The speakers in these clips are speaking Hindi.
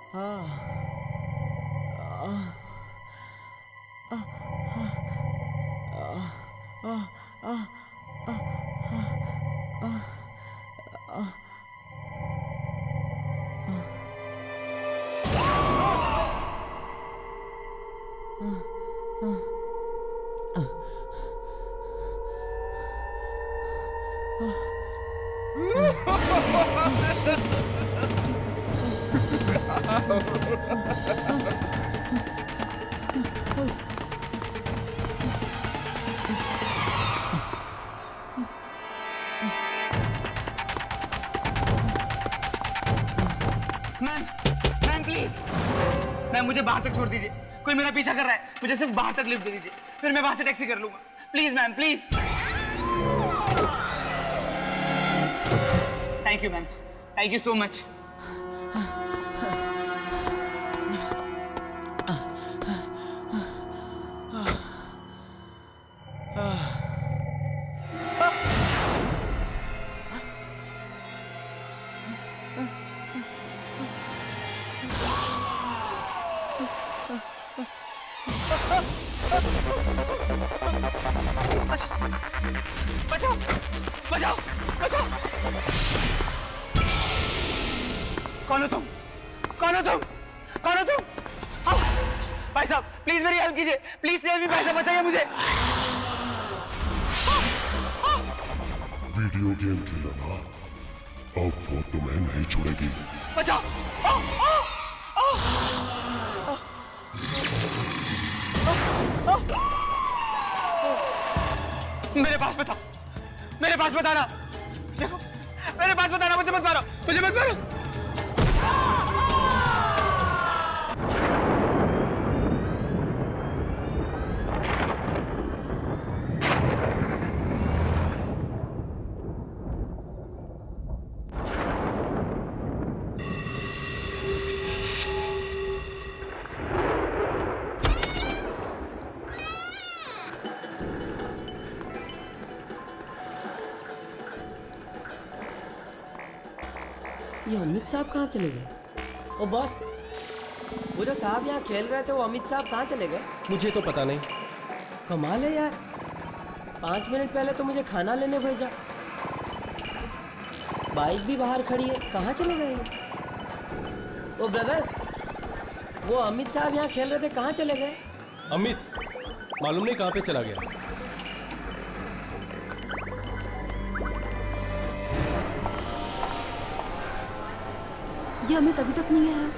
मैम प्लीज, मैम मुझे बाहर तक छोड़ दीजिए। कोई मेरा पीछा कर रहा है, मुझे सिर्फ बाहर तक लिफ्ट दे दीजिए, फिर मैं वहां से टैक्सी कर लूंगा। Please ma'am, please. Thank you ma'am, thank you so much. बचाओ बचाओ बचाओ। कौन हो तुम? कौन हो तुम? कौन हो तुम? भाई साहब प्लीज मेरी हेल्प कीजिए, प्लीज सेव मी, भाई साहब बचाइए मुझे। वीडियो गेम खेला ना, अब वो तुम्हें नहीं छोड़ेगी। बचाओ। मेरे पास बता, मेरे पास बताना। देखो मेरे पास बताना, मुझे मत मारो, मुझे मत मारो। ये अमित साहब कहाँ चले गए? ओ बॉस, वो जो साहब यहाँ खेल रहे थे वो अमित साहब कहाँ चले गए? मुझे तो पता नहीं। कमाल है यार, 5 मिनट पहले तो मुझे खाना लेने भेजा, बाइक भी बाहर खड़ी है, कहाँ चले गए? ओ ब्रदर, वो अमित साहब यहाँ खेल रहे थे, कहाँ चले गए? अमित मालूम नहीं कहाँ पे चला गया। ये अमित अभी तक नहीं आया।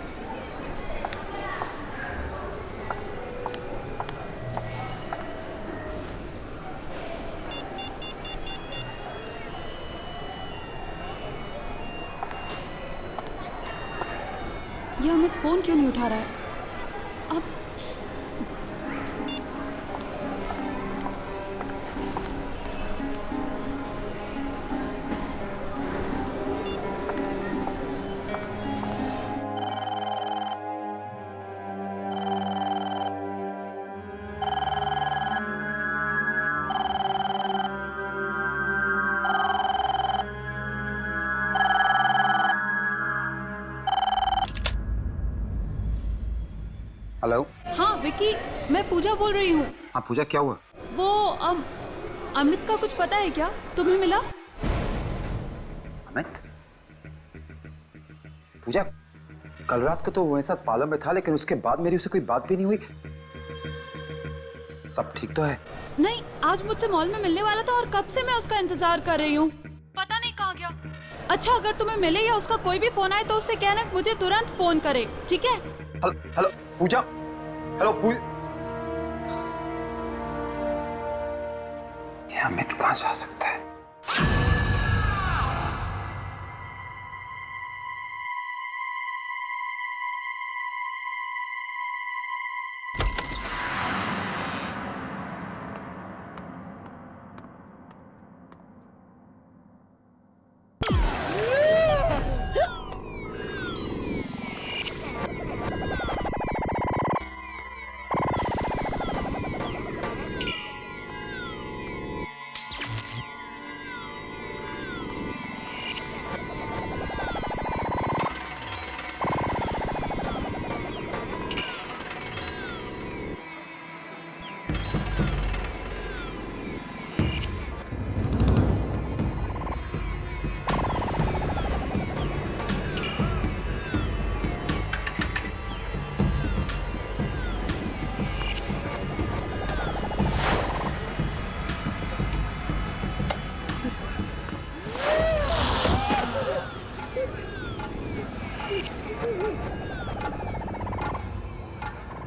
ये अमित फोन क्यों नहीं उठा रहा है? अब हेलो। हाँ विकी, मैं पूजा बोल रही हूँ। हाँ पूजा, क्या हुआ? वो अमित का कुछ पता है क्या? तुम्हें मिला? अमित? पूजा, कल रात को तो वो मेरे साथ पार्लर में था, लेकिन उसके बाद मेरी उससे कोई बात भी नहीं हुई। सब ठीक तो है? नहीं, आज मुझसे मॉल में मिलने वाला था और कब से मैं उसका इंतजार कर रही हूँ। पता नहीं कहाँ गया। अच्छा, अगर तुम्हें मिले या उसका कोई भी फोन आए तो उससे कहना मुझे तुरंत फोन करे, ठीक है? हेलो पूजा, हेलो पूजा। ये अमित कहाँ जा सकता है?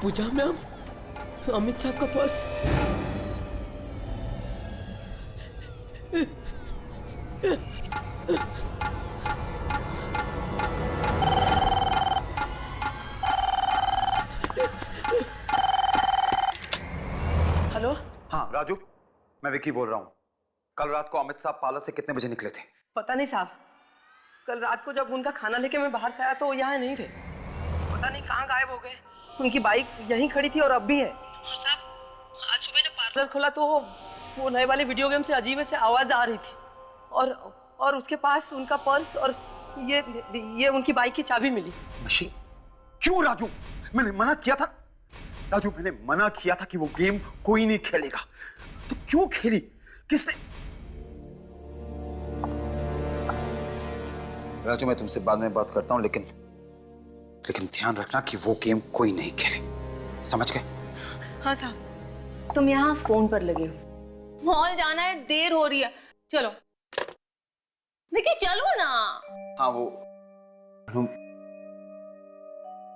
पूजा मैम, अमित साहब का पर्स। हेलो। हाँ राजू, मैं विकी बोल रहा हूँ। कल रात को अमित साहब पार्लर से कितने बजे निकले थे? पता नहीं साहब, कल रात को जब उनका खाना लेके मैं बाहर से आया तो वो यहाँ नहीं थे। पता नहीं कहाँ गायब हो गए। उनकी बाइक यहीं खड़ी थी और अब भी है। और साहब, आज सुबह जब पार्लर खोला तो वो नए वाले वीडियो गेम से अजीब से आवाज आ रही थी और उसके पास उनका पर्स और ये उनकी बाइक की चाबी मिली। मशीन? क्यों राजू? मैंने मना किया था राजू, मैंने मना किया था कि वो गेम कोई नहीं खेलेगा। तो क्यों खेली? किसने? राजू, मैं तुमसे बाद में बात करता हूँ, लेकिन ध्यान रखना कि वो गेम कोई नहीं खेले, समझ गए? हाँ साहब। तुम यहाँ फोन पर लगे हो, मॉल जाना है, देर हो रही है, चलो। विकी चलो ना। हाँ वो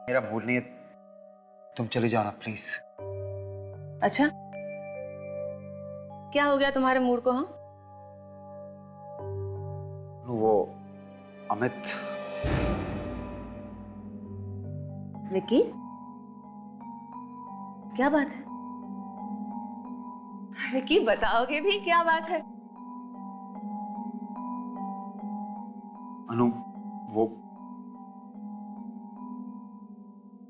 मेरा मूड नहीं है, तुम चली जाओ ना प्लीज। अच्छा, क्या हो गया तुम्हारे मूड को? हाँ, वो अमित। विकी क्या बात है? विकी बताओगे भी क्या बात है? अनु, वो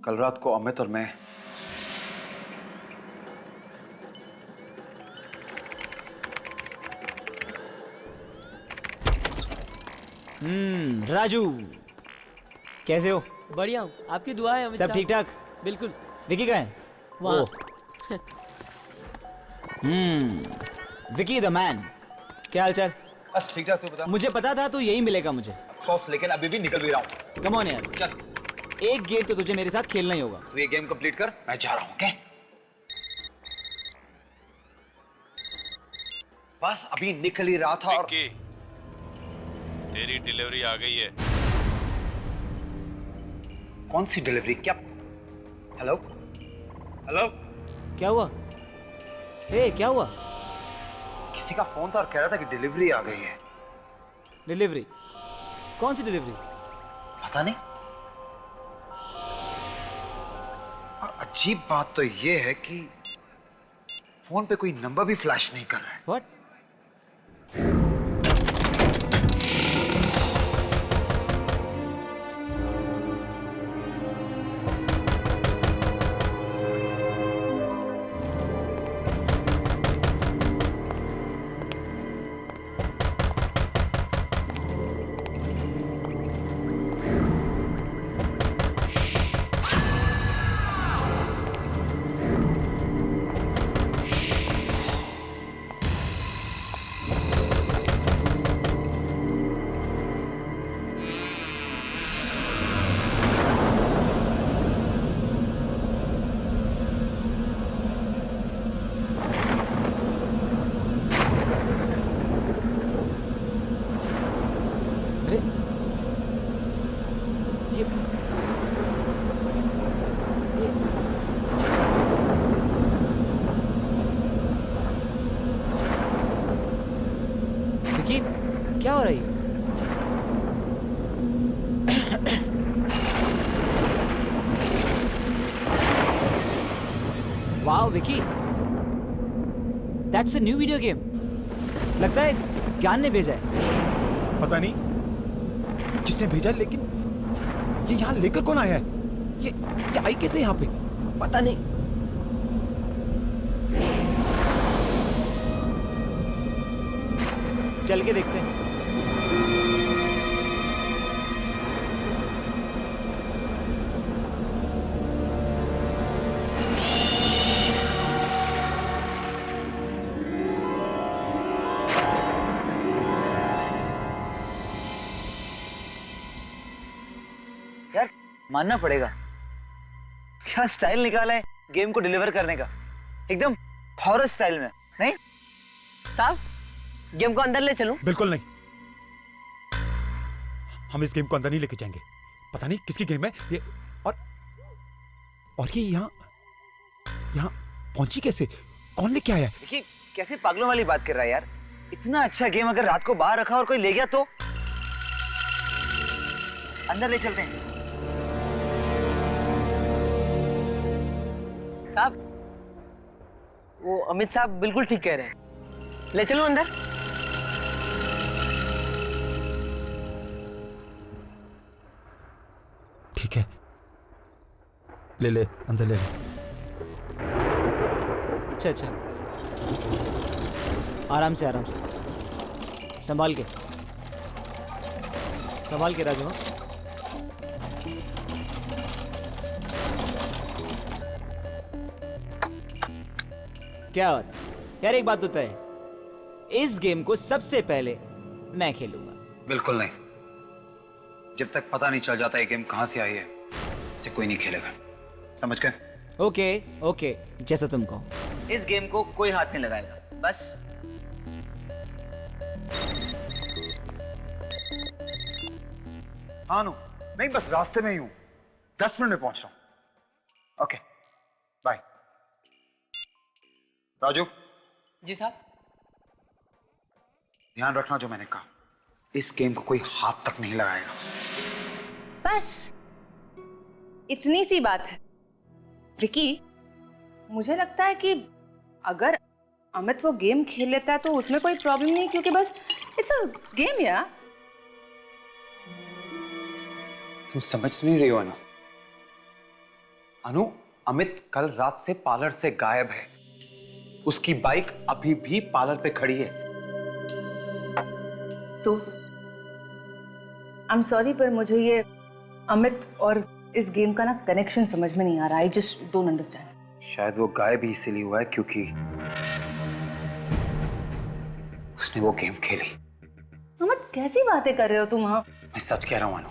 कल रात को अमित और मैं राजू कैसे हो? बढ़िया हूँ, आपकी दुआ है अमित सब साहब। ठीक ठाक? बिल्कुल। विकी कहाँ है? वहाँ। ओह। विकी द मैन, क्या हालचाल? बस ठीक ठाक। तू बता। मुझे पता था तू यही मिलेगा मुझे। बॉस, लेकिन अभी भी निकल भी रहा हूँ। कम ऑन यार, चल, एक गेम तो तुझे मेरे साथ खेलना ही होगा। तू ये गेम कंप्लीट कर, मैं जा रहा हूँ। ओके? बस अभी निकल ही रहा था और विक्की, तेरी डिलीवरी आ गई है। कौन सी डिलीवरी? क्या? हेलो हेलो, क्या हुआ? हे, क्या हुआ? किसी का फोन था और कह रहा था कि डिलीवरी आ गई है। डिलीवरी? कौन सी डिलीवरी? पता नहीं। और अजीब बात तो ये है कि फोन पे कोई नंबर भी फ्लैश नहीं कर रहा है। व्हाट? अरे ये विकी, क्या हो रही है? Wow Vicky, that's a new video game. लगता है ज्ञान ने भेजा है। पता नहीं किसने भेजा, लेकिन ये यहाँ लेकर कौन आया है? ये आई कैसे यहाँ पे? पता नहीं। चल के देखते हैं। यार मानना पड़ेगा, क्या स्टाइल निकाला है गेम को डिलीवर करने का, एकदम हॉरर स्टाइल में। नहीं साहब, गेम को अंदर ले चलूं? बिल्कुल नहीं, हम इस गेम को अंदर नहीं लेके जाएंगे। पता नहीं किसकी गेम है ये, और ये यहाँ यहाँ पहुंची कैसे? कौन लेके आया? देखिए कैसे पागलों वाली बात कर रहा है यार। इतना अच्छा गेम अगर रात को बाहर रखा और कोई ले गया तो? अंदर ले चलते हैं इसे। साहब, वो अमित साहब बिल्कुल ठीक कह रहे हैं, ले चलो अंदर। ठीक है, ले ले अंदर ले ले। अच्छा अच्छा, आराम से संभाल के राजू। हाँ? क्या बात यार, एक बात होता है, इस गेम को सबसे पहले मैं खेलूंगा। बिल्कुल नहीं, जब तक पता नहीं चल जाता ये गेम कहां से आई है इसे कोई नहीं खेलेगा, समझ गए? ओके ओके, जैसा तुम कहो। इस गेम को कोई हाथ नहीं लगाएगा, बस। हाँ नु, नहीं बस रास्ते में ही हूं, 10 मिनट में पहुंच रहा हूं। Okay bye. राजू जी साहब। ध्यान रखना जो मैंने कहा, इस गेम को कोई हाथ तक नहीं लगाएगा। बस इतनी सी बात है। विकी, मुझे लगता है कि अगर अमित वो गेम खेल लेता है तो उसमें कोई प्रॉब्लम नहीं, क्योंकि बस इट्स अ गेम यार। तुम समझ नहीं रही हो अनु। अनु, अमित कल रात से पार्लर से गायब है। उसकी बाइक अभी भी पार्लर पे खड़ी है। तो आई एम सॉरी, पर मुझे ये अमित और इस गेम का ना कनेक्शन समझ में नहीं आ रहा। I just don't understand. शायद वो गायब ही इसीलिए हुआ है क्योंकि उसने वो गेम खेली। अमित, कैसी बातें कर रहे हो तुम? हाँ, मैं सच कह रहा हूं अनु।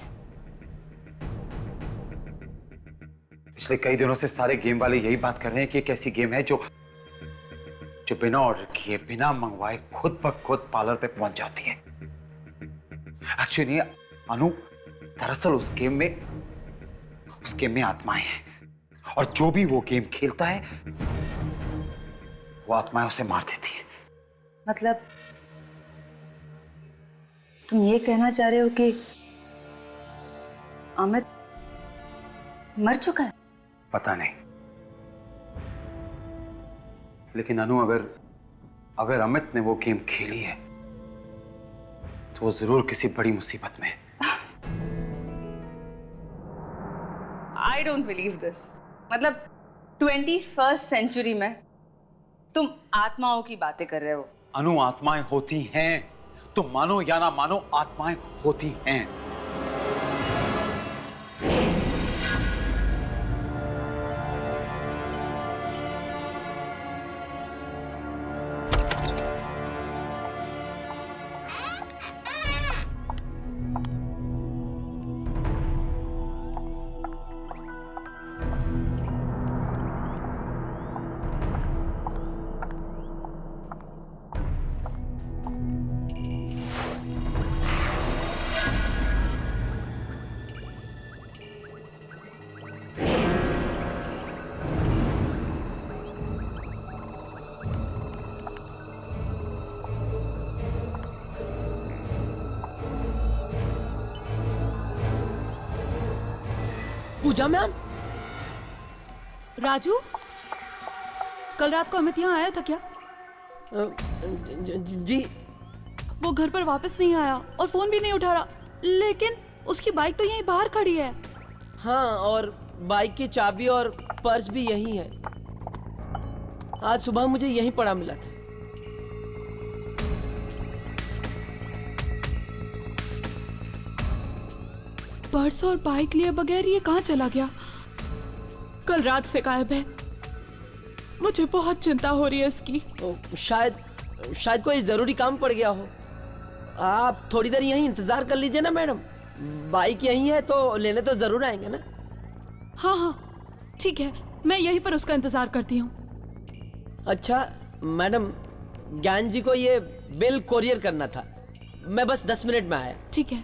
पिछले कई दिनों से सारे गेम वाले यही बात कर रहे हैं कि एक ऐसी गेम है जो बिना ऑर्डर किए, बिना मंगवाए खुद ब खुद पार्लर पे पहुंच जाती है। एक्चुअली अनु, दरअसल उस गेम में आत्माएं हैं, और जो भी वो गेम खेलता है वो आत्माएं उसे मार देती है। मतलब तुम ये कहना चाह रहे हो कि अमित मर चुका है? पता नहीं, लेकिन अनु अगर अमित ने वो गेम खेली है तो वो जरूर किसी बड़ी मुसीबत में है। I don't believe this. मतलब 21st सेंचुरी में तुम आत्माओं की बातें कर रहे हो? अनु, आत्माएं होती हैं, तुम मानो या ना मानो, आत्माएं होती हैं। पूजा मैम। राजू, कल रात को अमित यहाँ आया था क्या? जी। वो घर पर वापस नहीं आया और फोन भी नहीं उठा रहा, लेकिन उसकी बाइक तो यहीं बाहर खड़ी है। हाँ, और बाइक की चाबी और पर्स भी यहीं है। आज सुबह मुझे यहीं पड़ा मिला था। पर्स और बाइक लिए बगैर ये कहाँ चला गया? कल रात से गायब है। मुझे बहुत चिंता हो रही है इसकी। शायद कोई जरूरी काम पड़ गया हो। आप थोड़ी देर यहीं इंतजार कर लीजिए ना मैडम, बाइक यहीं है तो लेने तो जरूर आएंगे ना। हाँ हाँ ठीक है, मैं यहीं पर उसका इंतजार करती हूँ। अच्छा मैडम, ज्ञान जी को ये बिल कोरियर करना था, मैं बस 10 मिनट में आया। ठीक है।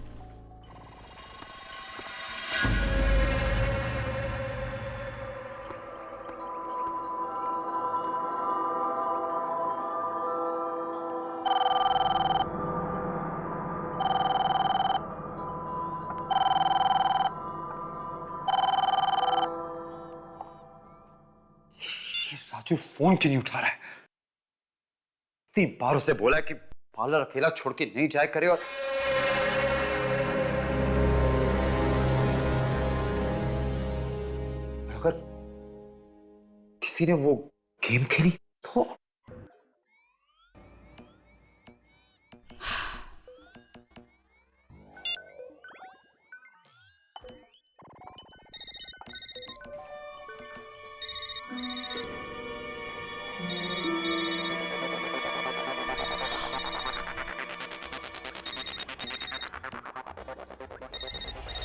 राजू फोन क्यों नहीं उठा रहा है? इतनी बार उसे बोला कि पार्लर अकेला छोड़ के नहीं जाया करे, और अगर किसी ने वो गेम खेली तो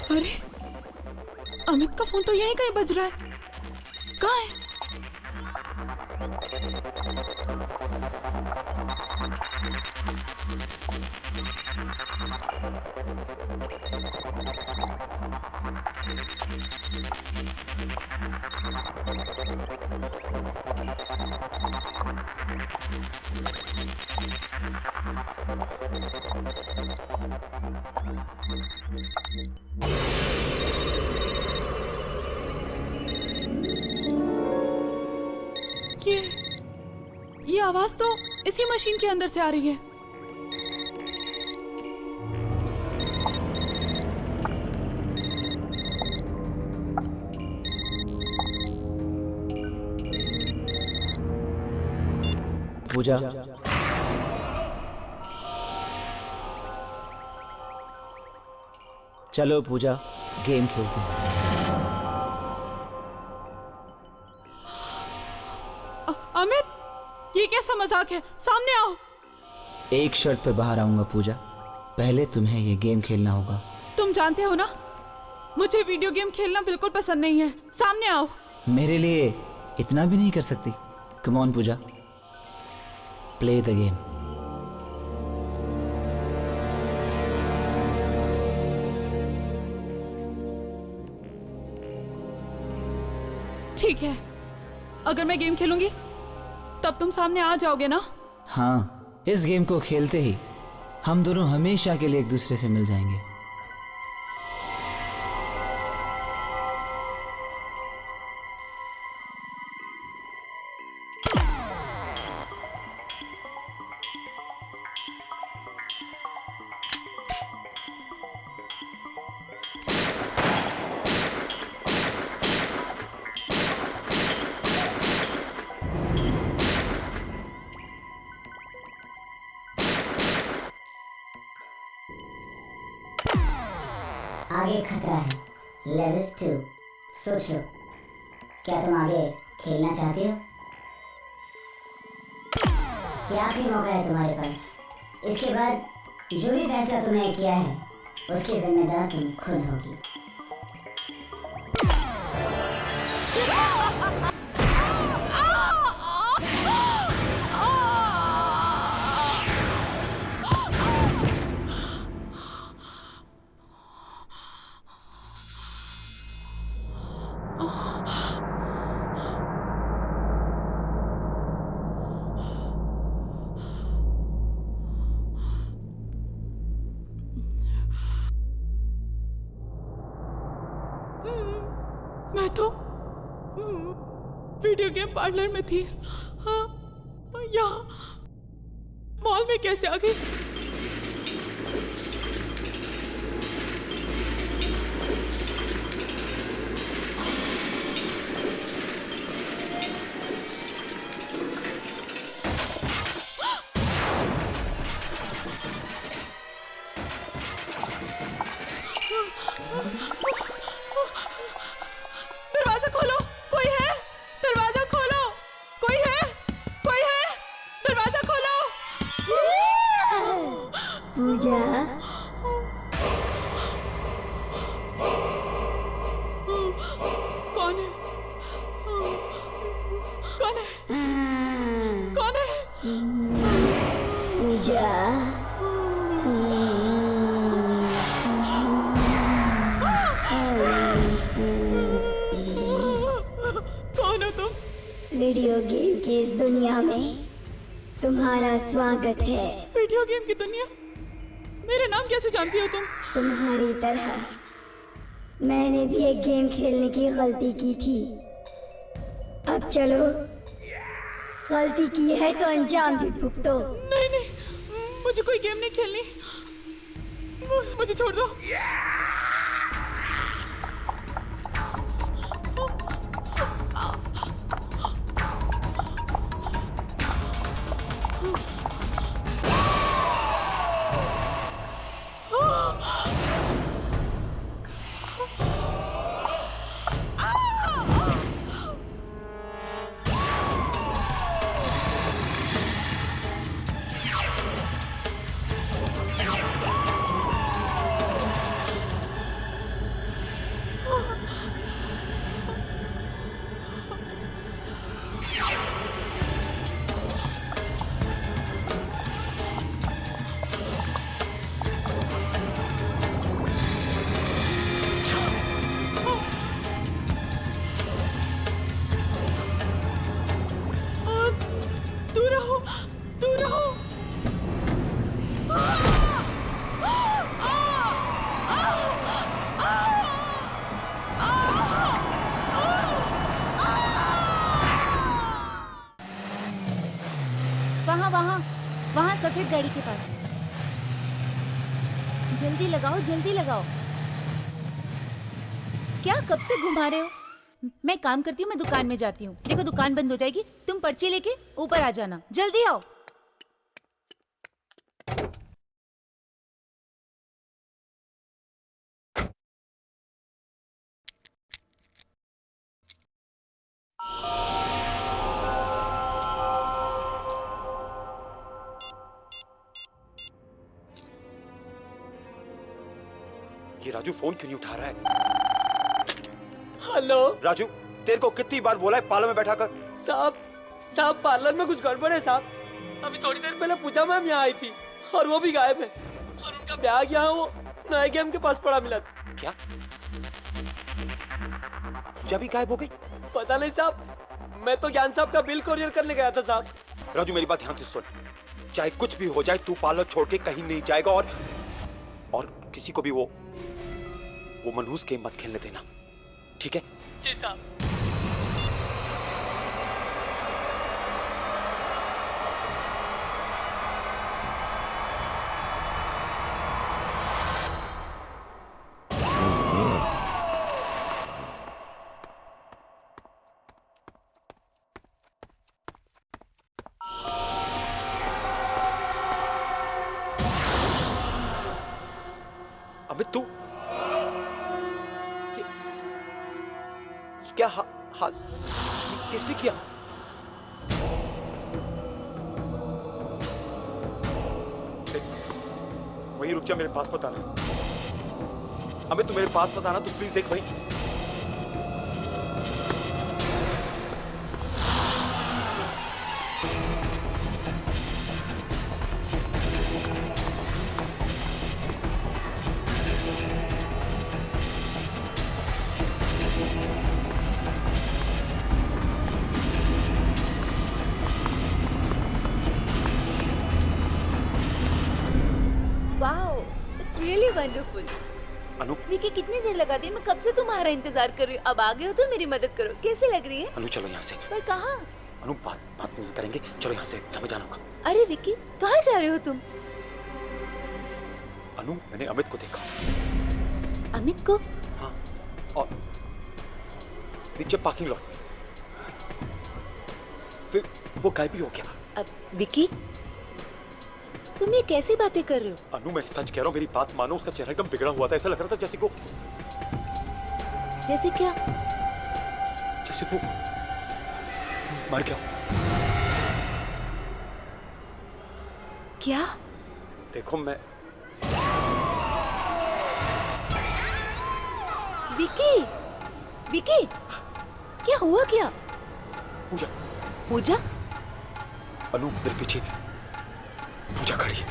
अरे अमित का फोन तो यहीं कहीं बज रहा है। कहाँ है? ये आवाज तो इसी मशीन के अंदर से आ रही है। पूजा, चलो पूजा गेम खेलते हैं। अमित, ये कैसा मजाक है? सामने आओ। एक शर्त पर बाहर आऊंगा पूजा, पहले तुम्हें ये गेम खेलना होगा। तुम जानते हो ना, मुझे वीडियो गेम खेलना बिल्कुल पसंद नहीं है। सामने आओ। मेरे लिए इतना भी नहीं कर सकती? Come on Puja, play the game. ठीक है, अगर मैं गेम खेलूंगी तब तुम सामने आ जाओगे ना? हाँ, इस गेम को खेलते ही हम दोनों हमेशा के लिए एक दूसरे से मिल जाएंगे। आगे खतरा है, लेवल 2। सोच लो, क्या तुम आगे खेलना चाहते हो? ये आखिरी मौका है तुम्हारे पास। इसके बाद जो भी फैसला तुमने किया है उसकी जिम्मेदार तुम खुद होगी। मैं तो वीडियो गेम पार्लर में थी। हाँ, यहाँ मॉल में कैसे आ गई? दरवाजा खोलो, कोई है? दरवाजा खोलो, कोई है? कोई है? दरवाजा खोलो। पूजा, कौन है? कौन है? कौन है? पूजा, कौन हो तुम? वीडियो गेम की इस दुनिया में तुम्हारा स्वागत है। वीडियो गेम की दुनिया? मेरे नाम कैसे जानती हो तुम? तुम्हारी तरह मैंने भी एक गेम खेलने की गलती की थी। अब चलो गलती की है तो अंजाम भी भुगतो। नहीं नहीं, मुझे कोई गेम नहीं खेलनी, मुझे छोड़ दो। दूर रहो, दूर रहो। वहाँ वहाँ वहाँ सफेद गाड़ी के पास। जल्दी लगाओ, जल्दी लगाओ। क्या कब से घुमा रहे हो? मैं काम करती हूँ, मैं दुकान में जाती हूँ। देखो दुकान बंद हो जाएगी, तुम पर्ची लेके ऊपर आ जाना। जल्दी आओ। ये राजू फोन क्यों नहीं उठा रहा है? हेलो राजू, तेरे को कितनी बार बोला है पार्लर में बैठा कर? साहब पार्लर में कुछ गड़बड़ है साहब। अभी थोड़ी देर पहले पूजा मैम यहाँ आई थी और वो भी गायब है, और उनका बैग यहाँ वो नए गेम के पास पड़ा मिला। क्या? पूजा भी गायब हो गई? पता नहीं साहब, मैं तो ज्ञान साहब का बिल कोरियर करने गया था साहब। राजू मेरी बात ध्यान से सुन, चाहे कुछ भी हो जाए तू पार्लर छोड़ के कहीं नहीं जाएगा, और किसी को भी वो मनहूस गेम मत खेलने देना, ठीक है? जी साहब। अमित तू क्या हाल किसने किया? वहीं रुक जा, मेरे पास मत आना। अमित तू मेरे पास मत आना, तू प्लीज देख वहीं। Really wonderful. अनु, विकी कितनी देर लगा दी? मैं कब से तुम्हारा इंतजार कर रही हूँ। अब आ गए हो तो मेरी मदद करो। कैसे लग रही है? अनु चलो यहाँ से। पर कहाँ? अनु बात नहीं करेंगे, चलो यहाँ से, हमें जाना होगा। अरे विकी कहाँ जा रहे हो तुम? अनु मैंने अमित को देखा। अमित को? हाँ, और नीचे पार्किंग लॉट में, फिर वो गायब भी हो गया। अब विकी तुम ये कैसी बातें कर रहे हो? अनु मैं सच कह रहा हूँ, मेरी बात मानो, उसका चेहरा एकदम बिगड़ा हुआ था, ऐसा लग रहा था जैसे क्या? जैसे वो मर गया। क्या? देखो मैं विकी क्या हुआ? क्या पूजा? अनु मेरे पीछे पूजा खड़ी है।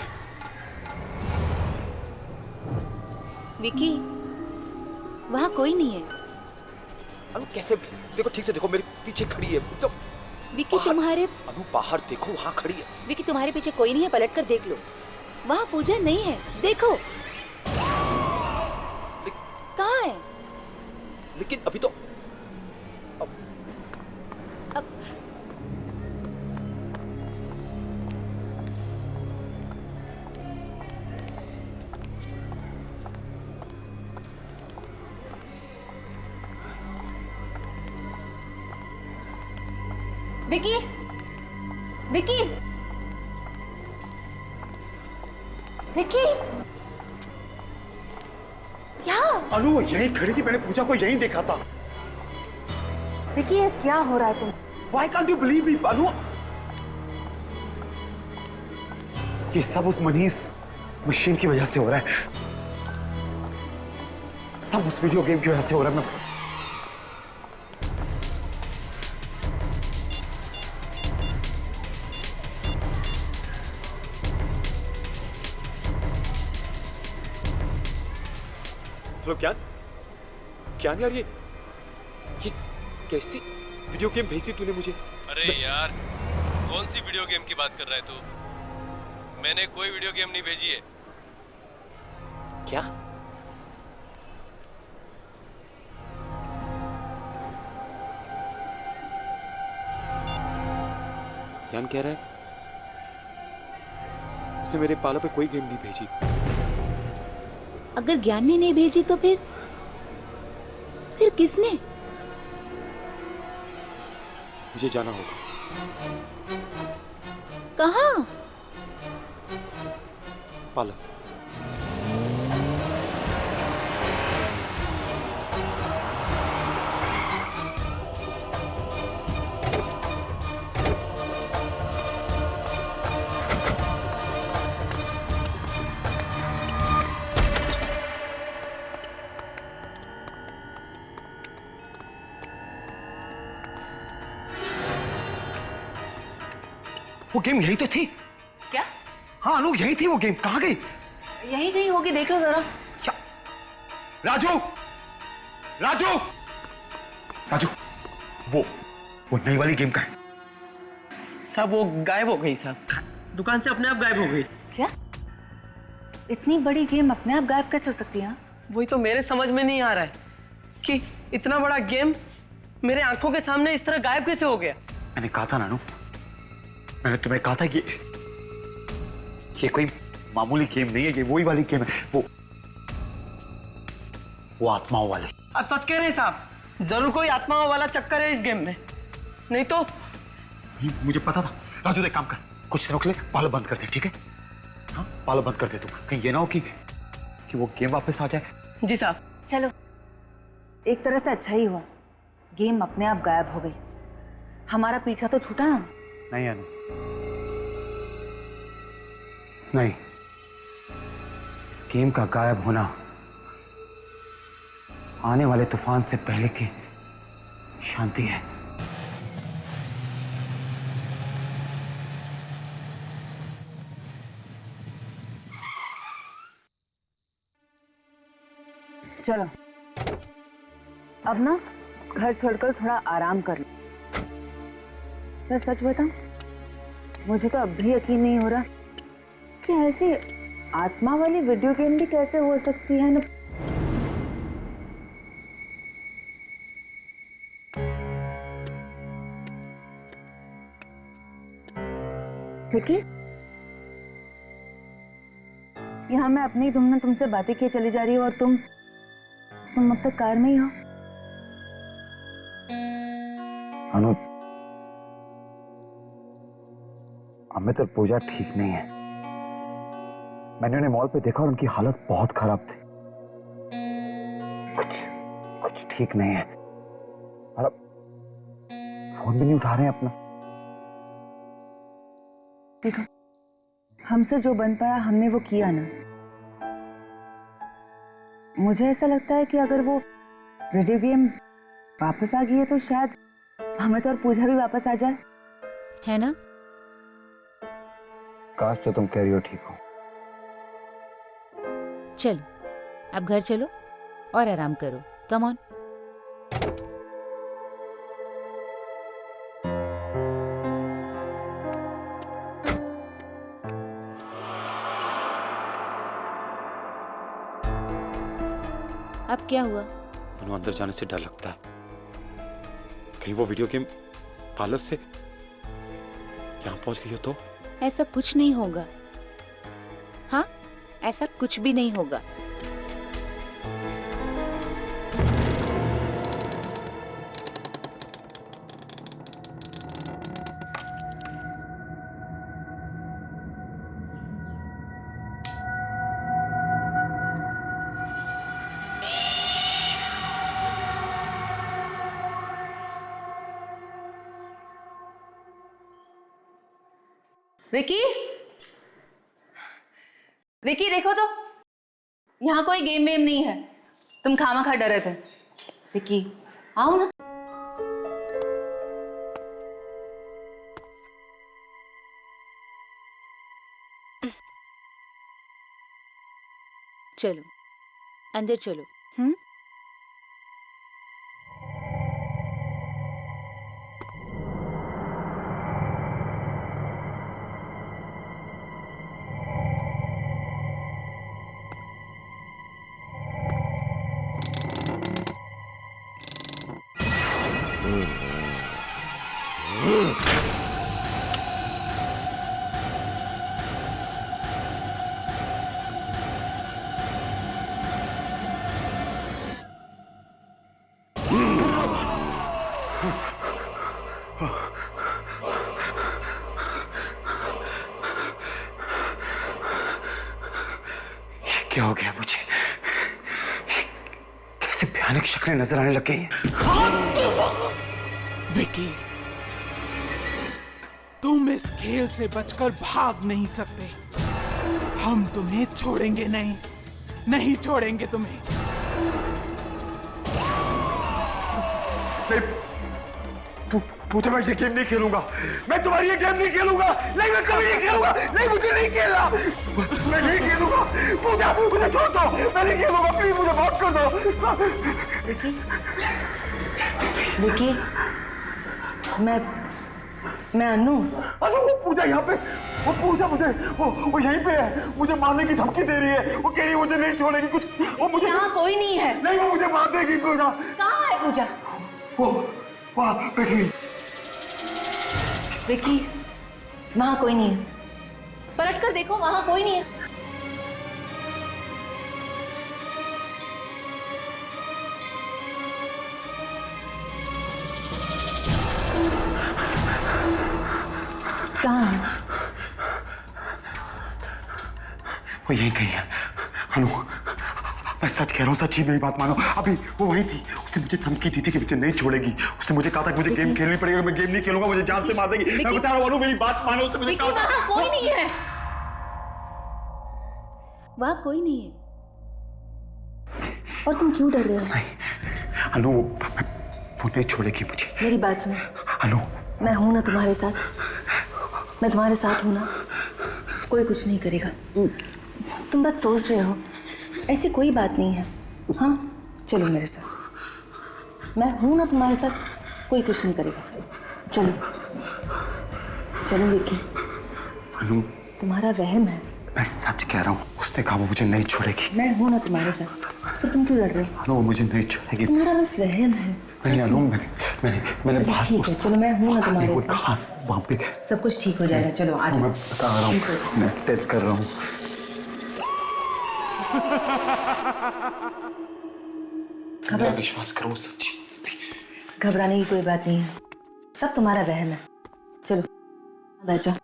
विकी वहाँ कोई नहीं है। अनु कैसे? देखो ठीक से देखो, मेरे पीछे खड़ी है एकदम। विकी तुम्हारे अनु बाहर देखो, वहाँ खड़ी है। विकी तुम्हारे पीछे कोई नहीं है, पलट कर देख लो। वहाँ पूजा नहीं है, देखो। कहाँ है? लेकिन अभी तो विकी, विकी, विकी, क्या? अनु वो यहीं खड़ी थी, मैंने पूजा को यहीं देखा था। विकी, ये क्या हो रहा है तुम? Why can't you believe me, अनु? ये सब उस मनीष मशीन की वजह से हो रहा है। सब उस वीडियो गेम की वजह से हो रहा है। मैं हेलो क्या यार, ये कैसी वीडियो गेम भेजी तूने मुझे? अरे यार, कौन सी वीडियो गेम की बात कर रहा है तू? मैंने कोई वीडियो गेम नहीं भेजी है। क्या? ज्ञान कह रहा है उसने मेरे पाला पे कोई गेम नहीं भेजी। अगर ज्ञान ने नहीं भेजी तो फिर किसने? मुझे जाना होगा। कहाँ? पाला। वो गेम यही तो थी। क्या? हाँ अनु, यही थी वो गेम। कहाँ गई? यही कहीं होगी, देख लो जरा। क्या? राजू, राजू, राजू, वो नई वाली गेम का है। सब वो गायब हो गई साहब, दुकान से अपने आप गायब हो गई। क्या? इतनी बड़ी गेम अपने आप गायब कैसे हो सकती है? वही तो मेरे समझ में नहीं आ रहा है कि इतना बड़ा गेम मेरे आंखों के सामने इस तरह गायब कैसे हो गया। मैंने कहा था नानू, मैंने तुम्हें कहा था कि ये कोई मामूली गेम नहीं है, ये वही वाली गेम है, वो आत्माओं वाली। आप सच कह रहे हैं साहब? जरूर कोई आत्माओं वाला चक्कर है इस गेम में, नहीं तो। मुझे पता था। राजू एक काम कर, कुछ दिनों के लिए पालो बंद कर दे, ठीक है? हाँ पालो बंद कर दे तू, कहीं ये ना हो कि वो गेम वापस आ जाए। जी साहब। चलो, एक तरह से अच्छा ही हुआ, गेम अपने आप गायब हो गई। हमारा पीछा तो छूटा ना। नहीं अनु, नहीं, इस गेम का गायब होना आने वाले तूफान से पहले की शांति है। चलो अब ना घर छोड़कर थोड़ा आराम कर लो। मैं सच बताऊं, मुझे तो अब भी यकीन नहीं हो रहा कि ऐसी आत्मा वाली वीडियो गेम भी कैसे हो सकती है ना। विकी, यहाँ मैं अपनी धुन में तुमसे बातें किए चली जा रही हूँ और तुम अब तक कार में ही हो। अनु, अमित और पूजा ठीक नहीं है। मैंने उन्हें मॉल पे देखा और उनकी हालत बहुत खराब थी। कुछ ठीक नहीं है। और अब फोन भी नहीं उठा रहे हैं अपना। देखो, हमसे जो बन पाया हमने वो किया ना। मुझे ऐसा लगता है कि अगर वो वीडियो गेम वापस आ गई है तो शायद अमित और पूजा भी वापस आ जाए, है ना? काश तो तुम कह रही हो ठीक हो। चलो अब घर चलो और आराम करो। Come on. अब क्या हुआ? अनु, अंदर जाने से डर लगता है, कहीं वो वीडियो गेम पार्लर से यहाँ पहुंच गई हो तो। ऐसा कुछ नहीं होगा। हाँ, ऐसा कुछ भी नहीं होगा। विकी, विकी देखो तो, यहाँ कोई गेम वेम नहीं है। तुम खामखा डरे थे। विकी आओ ना। चलो अंदर चलो। हम्म। क्या हो गया मुझे? कैसे भयानक शक्लें नजर आने लग गई हैं। विकी, तुम इस खेल से बचकर भाग नहीं सकते। हम तुम्हें छोड़ेंगे नहीं, नहीं छोड़ेंगे तुम्हें। पूजा, मैं ये गेम नहीं खेलूंगा। मैं तुम्हारी ये गेम नहीं खेलूंगा। नहीं, मैं कभी नहीं खेलूंगा। नहीं, मुझे नहीं खेलना। मैं नहीं खेलूंगा। पूजा, मुझे छोड़ दो। मैं नहीं खेलूंगा। प्लीज मुझे माफ कर दो। विकी, मैं अनु। अनु, वो पूजा यहाँ पे, वो पूजा मुझे, वो यहीं पे है। मुझे मारने की धमकी दे रही है। वो कह रही है मुझे नहीं छोड़ेगी कुछ। वो मुझे, यहाँ कोई नहीं है। नहीं, वो मुझे मार देगी। पूजा कहाँ है पूजा? वो वहाँ बैठी हुई। विकी, वहाँ कोई नहीं है। पलट कर देखो, वहाँ कोई नहीं है। कहाँ है? वो यहीं कहीं है। अनु, मैं सच कह रहा हूँ, सच्ची मेरी बात मानो। अभी वो वही थी। उसने मुझे धमकी दी थी कि मुझे नहीं छोड़ेगी। उसने मुझे कहा था कि मुझे गेम खेलनी पड़ेगी। मैं गेम नहीं खेलूंगा, मुझे जान से मार देगी। मैं बता रहा हूँ अनु, मेरी बात मानो। उसने मुझे कहा था। वहाँ कोई नहीं है। वहाँ कोई नहीं है। और तुम क्यों डर रहे हो? नहीं अनु, वो नहीं छोड़ेगी मुझे। मेरी बात सुनो अनु, मैं हूं ना तुम्हारे साथ। मैं तुम्हारे साथ हूं ना। कोई कुछ नहीं करेगा। तुम बस सोच रहे हो, ऐसी कोई बात नहीं है। हाँ, चलो मेरे साथ। मैं हूं ना तुम्हारे साथ, कोई कुछ नहीं करेगा। चलो चलो विकी। अनु, तुम्हारा वहम है। मैं सच कह रहा हूँ। उसने कहा वो मुझे नहीं छोड़ेगी। मैं हूं ना तुम्हारे साथ, फिर तुम क्यों लड़ रहे हो? अनु, वो मुझे नहीं छोड़ेगी। तुम्हारा बस वहम है। नहीं अनु, मैंने बात। ठीक है, चलो मैं हूं ना तुम्हारे साथ। वहाँ पे सब कुछ ठीक हो जाएगा। चलो आ जाओ। मैं बता रहा हूँ, मैं टेस्ट कर रहा हूँ। मेरा विश्वास करो, सच्ची। घबराने की कोई बात नहीं है, सब तुम्हारा वहम है। चलो बैठ जाओ,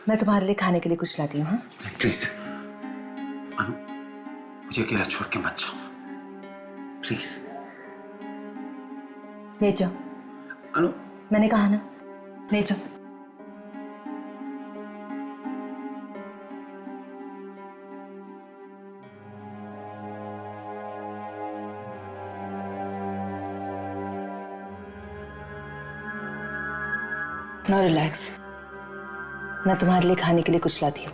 मैं तुम्हारे लिए खाने के लिए कुछ लाती हूँ। हाँ प्लीज अनु, मुझे अकेला छोड़ के मत जाओ प्लीज। ले जाओ अनु, मैंने कहा ना, ले जाओ। नाउ रिलैक्स, मैं तुम्हारे लिए खाने के लिए कुछ लाती हूँ।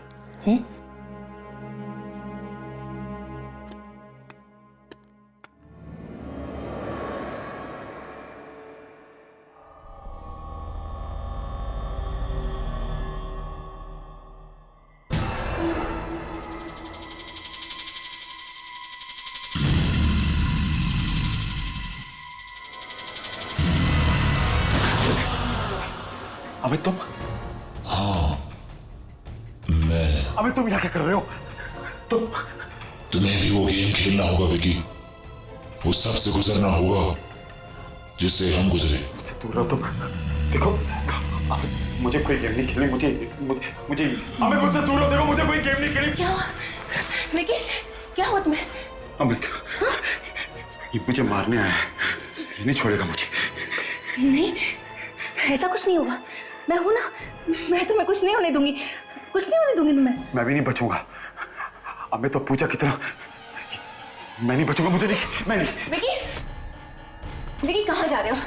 अबे तुम? हाँ मैं। अबे तुम यहाँ क्या कर रहे हो? तुम्हें भी वो गेम खेलना होगा विकी। वो सबसे गुजरना होगा जिससे हम गुजरे। मुझसे दूर रहो तुम। देखो मुझे कोई गेम नहीं खेलनी। मुझे अमित, मुझसे दूर रहो। देखो मुझे कोई गेम नहीं खेलनी। क्या हुआ विकी? क्या हुआ तुम्हें? अमित, ये मुझे मारने आया है। ये नहीं छोड़ेगा मुझे। नहीं, ऐसा कुछ नहीं होगा। मैं हूं ना, मैं तुम्हें कुछ नहीं होने दूंगी, कुछ नहीं होने दूंगी तुम्हें। मैं भी नहीं बचूंगा। अब मैं तो पूजा की तरह, मैं नहीं बचूंगा, मुझे नहीं, मैं नहीं। विकी, विकी कहाँ जा रहे हो?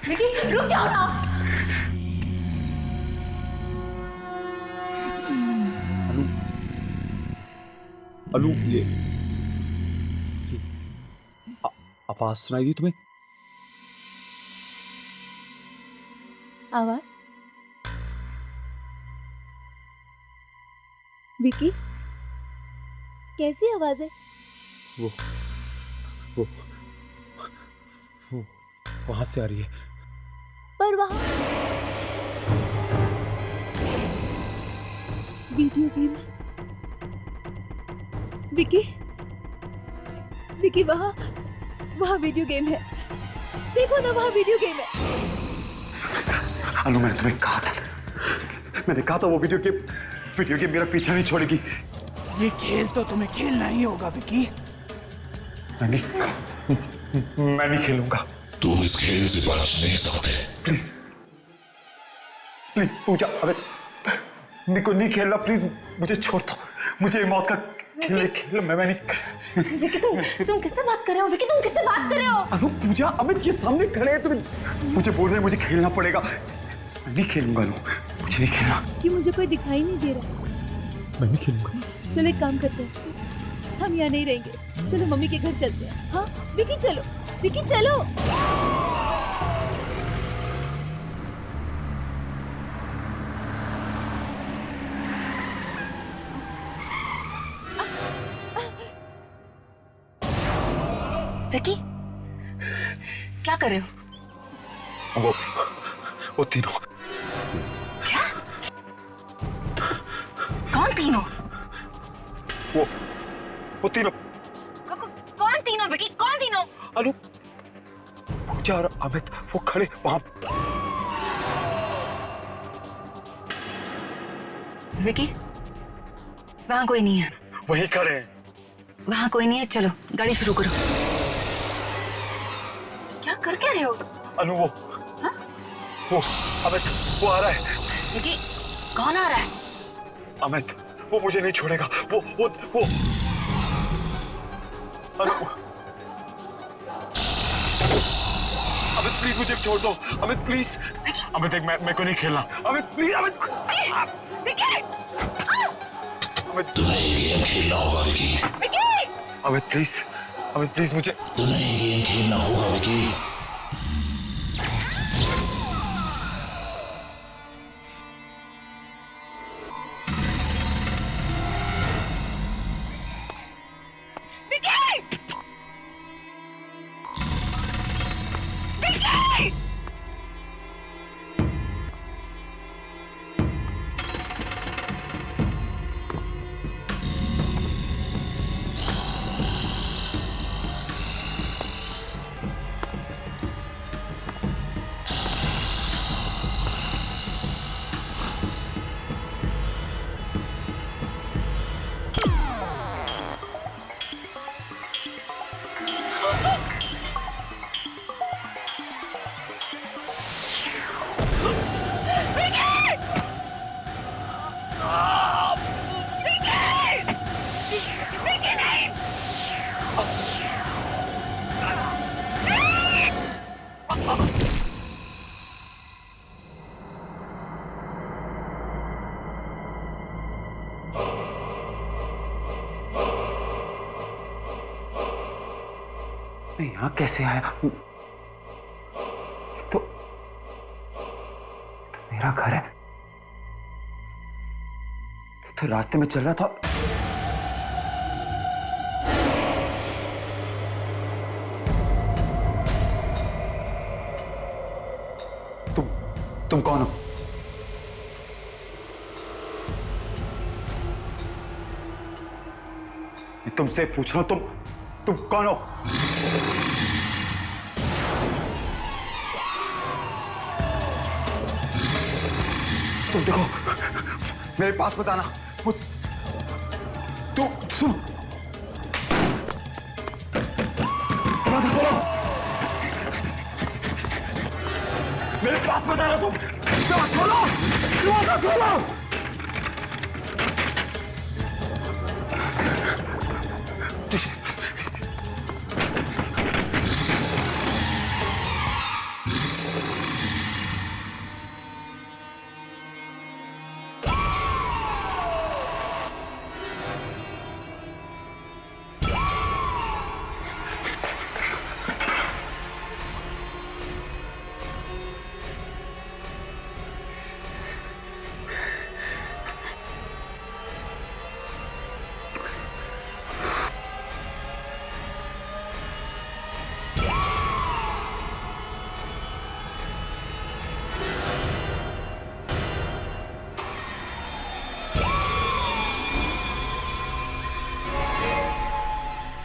विकी रुक जाओ ना। अनु, ये आवाज सुनाई दी तुम्हें? आवाज? विकी, कैसी आवाज है? वो वहां से आ रही है। पर वहां वीडियो गेम है। विकी, विकी वहां वीडियो गेम है। देखो ना, वहां वीडियो गेम है। अनु, मैंने तुम्हें कहा था वो वीडियो गेम मेरा पीछा नहीं छोड़ेगी। ये खेल तो तुम्हें खेलना ही होगा विकी। मैं नहीं खेलूंगा। तुम इस खेल से बच नहीं सकते। प्लीज पूजा, अबे मेरे को नहीं खेलना, प्लीज मुझे छोड़ दो। मुझे मौत का खेल मैं नहीं। विकी तुम किससे बात कर रहे हो? विकी तुम किससे बात कर रहे हो? अनु, पूजा, अमित ये सामने खड़े हैं, तुम मुझे बोल रहे हैं मुझे खेलना पड़ेगा। मैं नहीं खेलूंगा अनु, मुझे नहीं खेलना। कि मुझे कोई दिखाई नहीं दे रहा। मैं नहीं खेलूंगा। चलो एक काम करते हैं, हम यहाँ नहीं रहेंगे। चलो मम्मी के घर चलते हैं। हाँ विकी चलो, विकी चलो। विकी क्या कर रहे हो? वो तीनों। क्या? कौन तीनों? वो तीनों। कौन तीनों विकी? कौन तीनों? अनु, पूजा और अमित वो खड़े वहां। विकी वहां कोई नहीं है। वहीं खड़े हैं। वहां कोई नहीं है, चलो गाड़ी शुरू करो। क्या कर क्या रहे हो? अनु, वो अमित वो आ रहा है। विकी कौन आ रहा है? अमित वो मुझे नहीं छोड़ेगा। वो अनु, अमित प्लीज मुझे छोड़ दो। अमित प्लीज। अमित देख, मैं को नहीं खेलना। अमित प्लीज। अमित तुम्हें ये गेम खेलना होगा विकी। अमित प्लीज, अमित प्लीज मुझे। तुम्हें ये गेम खेलना होगा विकी। मैं यहाँ कैसे आया? तो मेरा घर है। तो रास्ते में चल रहा था। तुम कौन हो? मैं तुमसे पूछ रहा हूं, तुम कौन हो? तुम देखो, मेरे पास मत आना। तू सुन, मेरे पास मत आना तुम। खोलो, दरवाजा खोलो।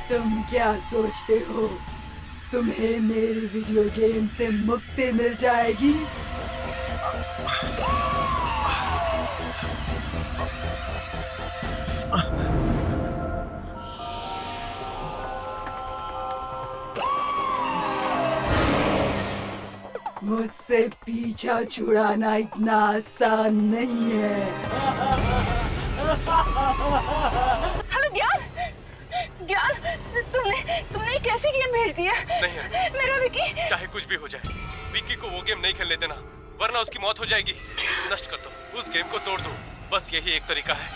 तुम क्या सोचते हो तुम्हें मेरी वीडियो गेम से मुक्ति मिल जाएगी? मुझसे पीछा छुड़ाना इतना आसान नहीं है। हेलो ज्ञान, ज्ञान, तुमने कैसे गेम भेज दिया? नहीं मेरा विकी। चाहे कुछ भी हो जाए, विक्की को वो गेम नहीं खेलने देना, वरना उसकी मौत हो जाएगी। नष्ट कर दो, उस गेम को तोड़ दो, बस यही एक तरीका है।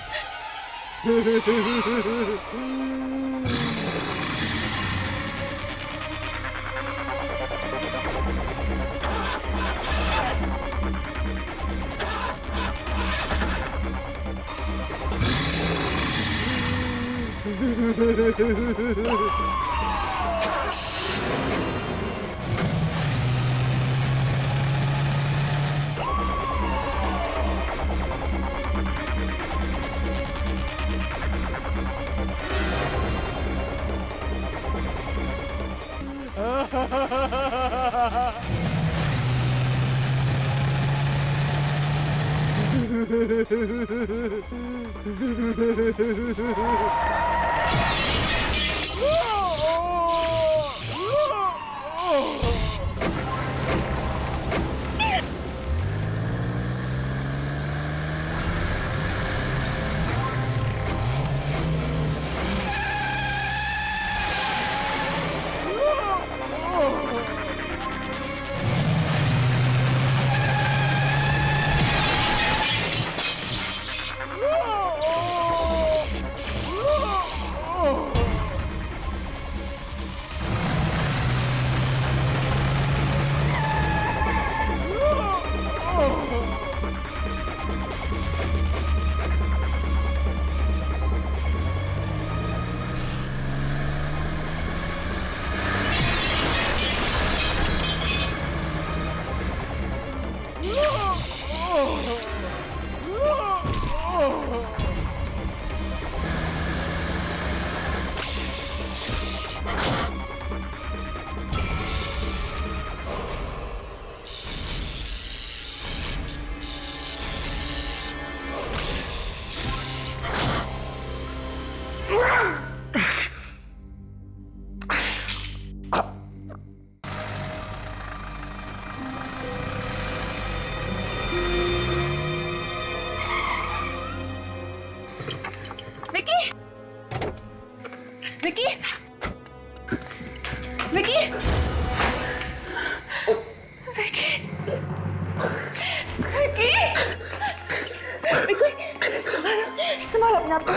संभाल अपने आप को,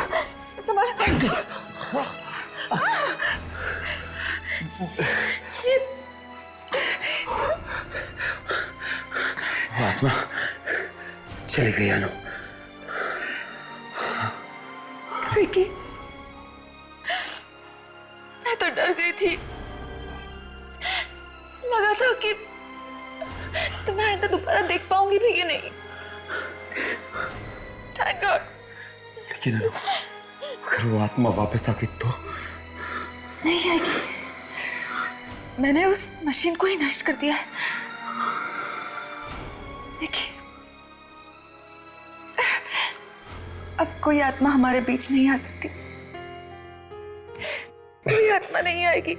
संभाल। आत्मा चली गई अनु। विकी, मैं तो डर गई थी, लगा था कि तुम्हें आइंदा दोबारा देख पाऊंगी भी कि नहीं। Thank God. लेकिन अगर वो आत्मा वापस आ गई तो? नहीं आएगी, मैंने उस मशीन को ही नष्ट कर दिया है। देखिए, अब कोई आत्मा हमारे बीच नहीं आ सकती, कोई आत्मा नहीं आएगी।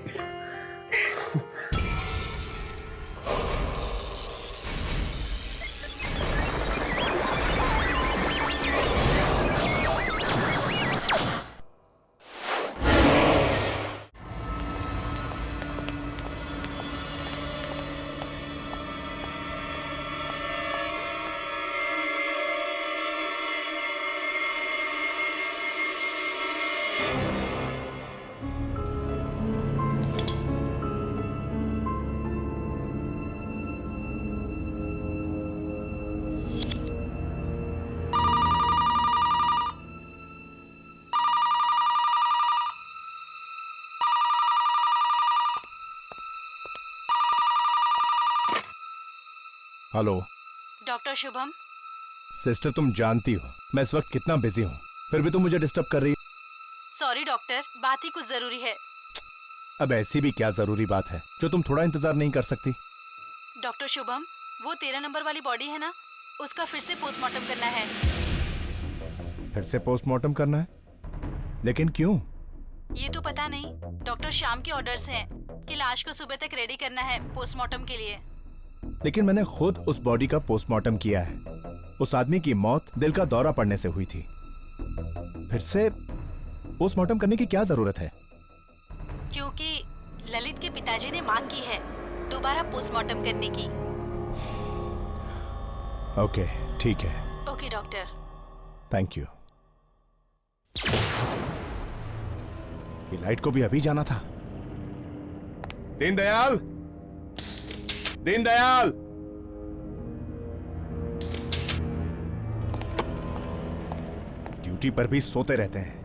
Hello doctor Shubham. सिस्टर, तुम जानती हो मैं इस वक्त कितना बिजी हूँ, फिर भी तुम मुझे डिस्टर्ब कर रही हो। सॉरी डॉक्टर, बात ही कुछ जरूरी है। अब ऐसी भी क्या जरूरी बात है जो तुम थोड़ा इंतजार नहीं कर सकती? डॉक्टर शुभम, वो 13 नंबर वाली बॉडी है ना, उसका फिर से पोस्टमार्टम करना है। फिर से पोस्टमार्टम करना है? लेकिन क्यों? ये तो पता नहीं, डॉक्टर श्याम के ऑर्डर्स हैं कि लाश को सुबह तक रेडी करना है पोस्टमार्टम के लिए। लेकिन मैंने खुद उस बॉडी का पोस्टमार्टम किया है। उस आदमी की मौत दिल का दौरा पड़ने से हुई थी। फिर से पोस्टमार्टम करने की क्या जरूरत है? क्योंकि ललित के पिताजी ने मांग की है दोबारा पोस्टमार्टम करने की। ओके, ठीक है। Okay doctor. Thank you. ये लाइट को भी अभी जाना था। दीनदयाल, दीनदयाल, ड्यूटी पर भी सोते रहते हैं।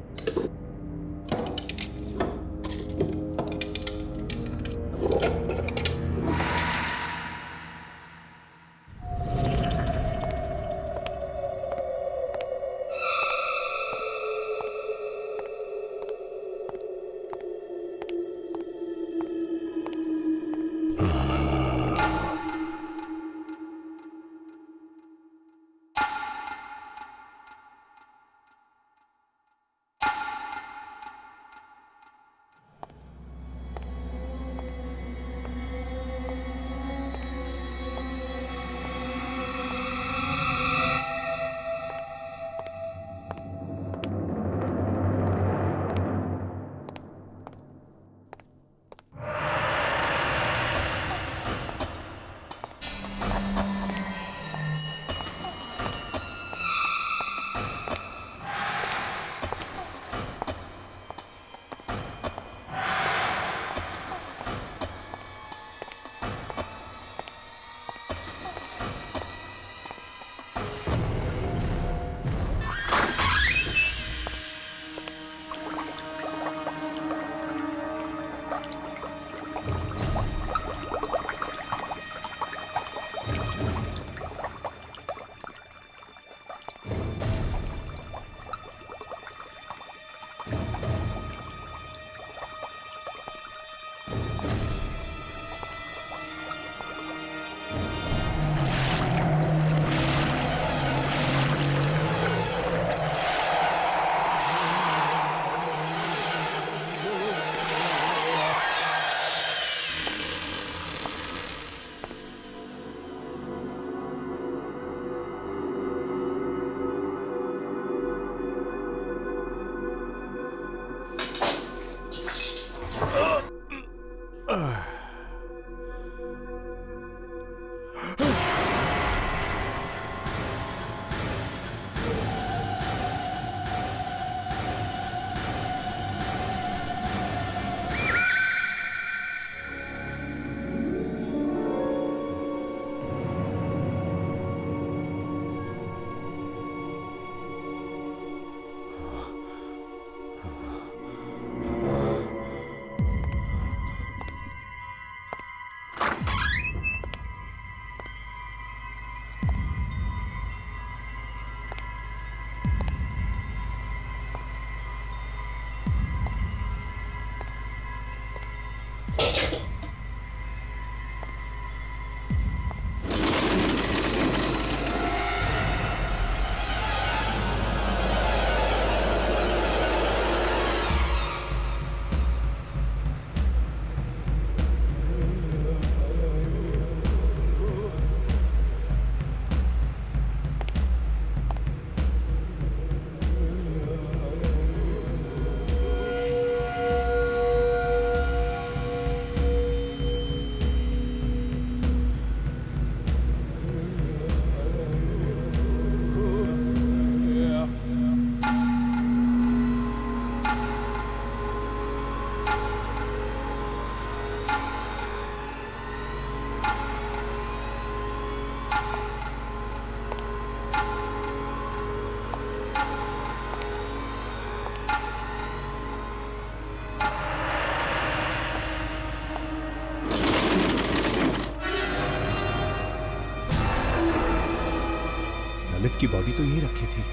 ललित की बॉडी तो यही रखी थी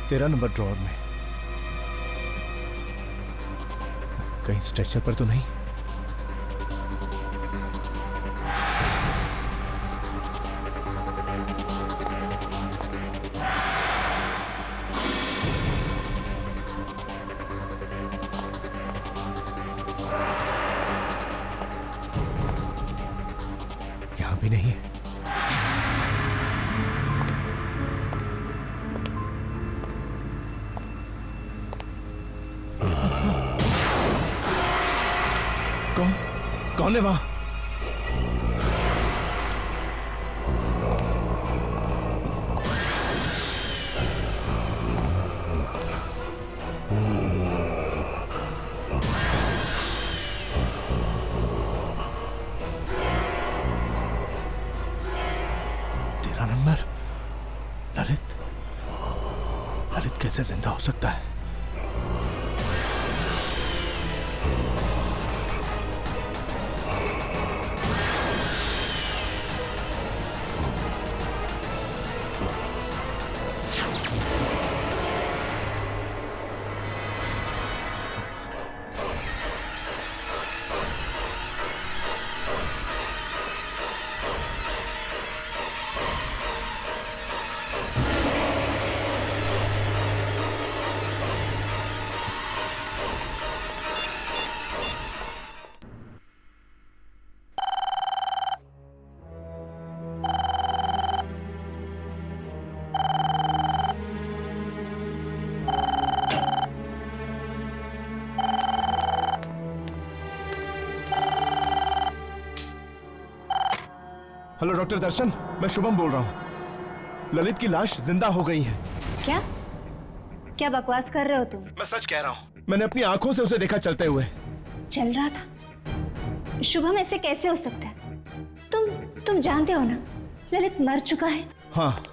13 नंबर ड्रॉअर में। कहीं स्ट्रेचर पर तो नहीं? यहां भी नहीं है। कौन है वहां? तेरा नंबर। ललित कैसे जिंदा हो सकता है? हेलो डॉक्टर दर्शन, मैं शुभम बोल रहा हूँ। ललित की लाश जिंदा हो गई है। क्या क्या बकवास कर रहे हो तुम? मैं सच कह रहा हूँ, मैंने अपनी आंखों से उसे देखा चलते हुए। चल रहा था? शुभम ऐसे कैसे हो सकता है? तुम जानते हो ना ललित मर चुका है। हाँ,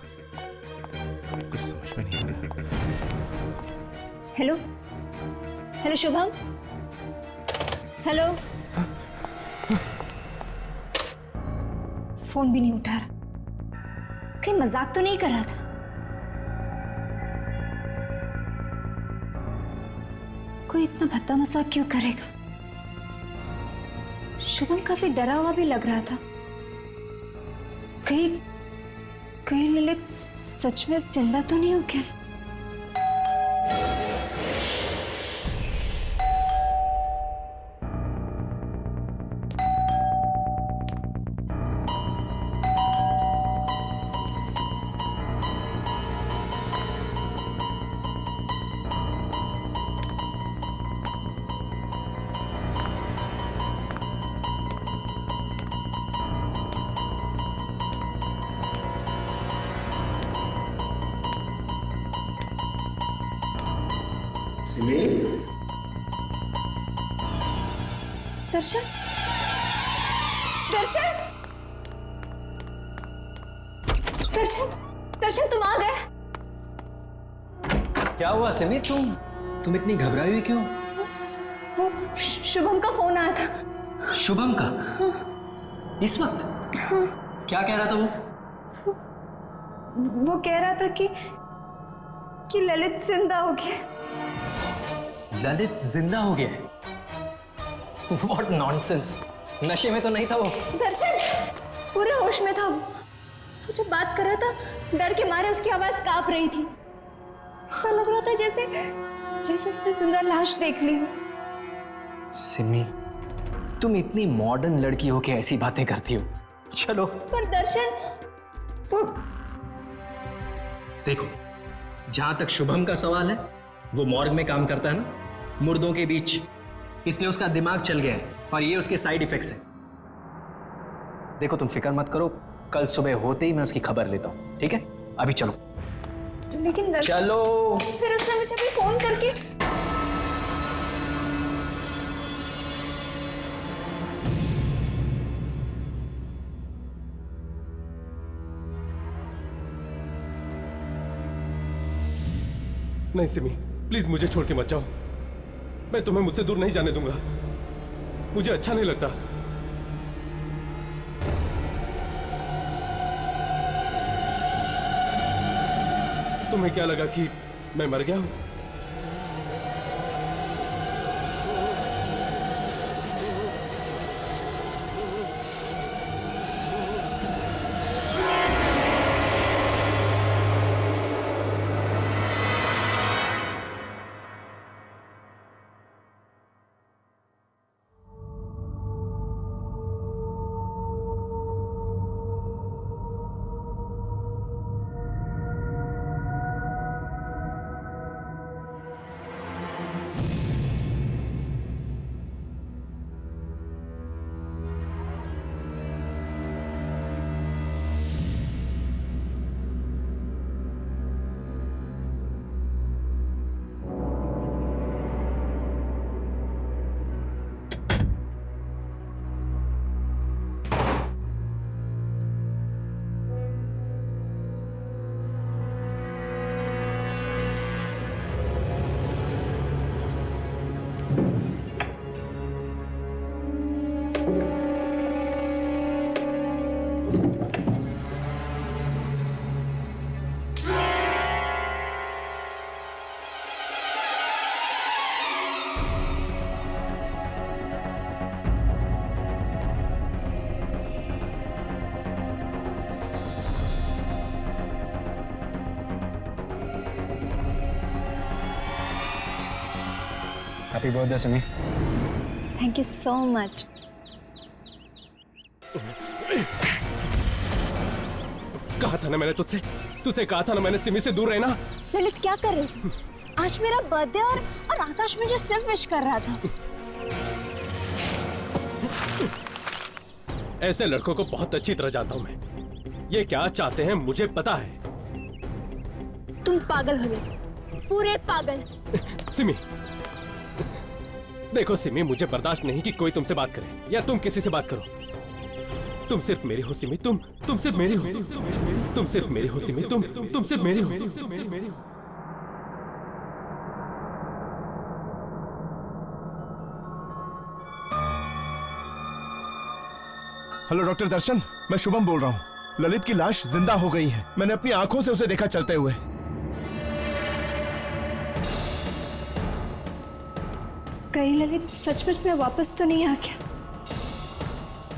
कुछ समझ में नहीं आ रहा। Hello Shubham, hello. फोन भी नहीं उठा रहा। कहीं मजाक तो नहीं कर रहा था? कोई इतना भद्दा मजाक क्यों करेगा? शुभम काफी डरा हुआ भी लग रहा था। कहीं ललित सच में जिंदा तो नहीं हो गया? दर्शन, दर्शन, दर्शन, दर्शन तुम आ गए। क्या हुआ सिमी? तुम इतनी घबराई हुई क्यों? वो शुभम का फोन आया था। शुभम का? हाँ। इस वक्त? हाँ। क्या कह रहा था वो कह रहा था कि ललित जिंदा हो गया। ललित जिंदा हो गया? What nonsense! नशे में तो नहीं था वो। दर्शन पूरे होश में था वो जब बात कर रहा था डर के मारे उसकी आवाज कांप रही थी। ऐसा लग रहा था जैसे उसने सुंदर लाश देख ली हो। सिमी, तुम इतनी मॉडर्न लड़की हो के ऐसी बातें करती हो। चलो। पर दर्शन वो देखो, जहां तक शुभम का सवाल है, वो मॉर्ग में काम करता है ना, मुर्दों के बीच, इसलिए उसका दिमाग चल गया है और ये उसके साइड इफेक्ट्स हैं। देखो तुम फिक्र मत करो, कल सुबह होते ही मैं उसकी खबर लेता हूँ, ठीक है? अभी चलो। लेकिन दर्शन, चलो। फिर उसने मुझे भी फोन करके नहीं सिमी, प्लीज मुझे छोड़ के मत जाओ। मैं तुम्हें मुझसे दूर नहीं जाने दूंगा। मुझे अच्छा नहीं लगता। तुम्हें क्या लगा कि मैं मर गया हूं? Happy birthday Simi. Thank you so much. कहा था ना मैंने तुझसे कहा था ना मैंने सिमी से दूर रहना। ललित क्या कर रहे थे? आज मेरा बर्थडे और आकाश मुझे सिर्फ विश कर रहा था। ऐसे लड़कों को बहुत अच्छी तरह जानता हूं मैं। ये क्या चाहते हैं मुझे पता है। तुम पागल हो गए, पूरे पागल। सिमी देखो सिमी, मुझे बर्दाश्त नहीं कि कोई तुमसे बात करे या तुम किसी से बात करो। तुम सिर्फ मेरी हो सिमी, तुम सिर्फ मेरी हो, तुम सिर्फ मेरी हो सिमी, तुम सिर्फ मेरी हो। हेलो डॉक्टर दर्शन, मैं शुभम बोल रहा हूँ। ललित की लाश जिंदा हो गई है। मैंने अपनी आंखों से उसे देखा चलते हुए। कहीं ललित सचमुच में वापस तो नहीं आ गया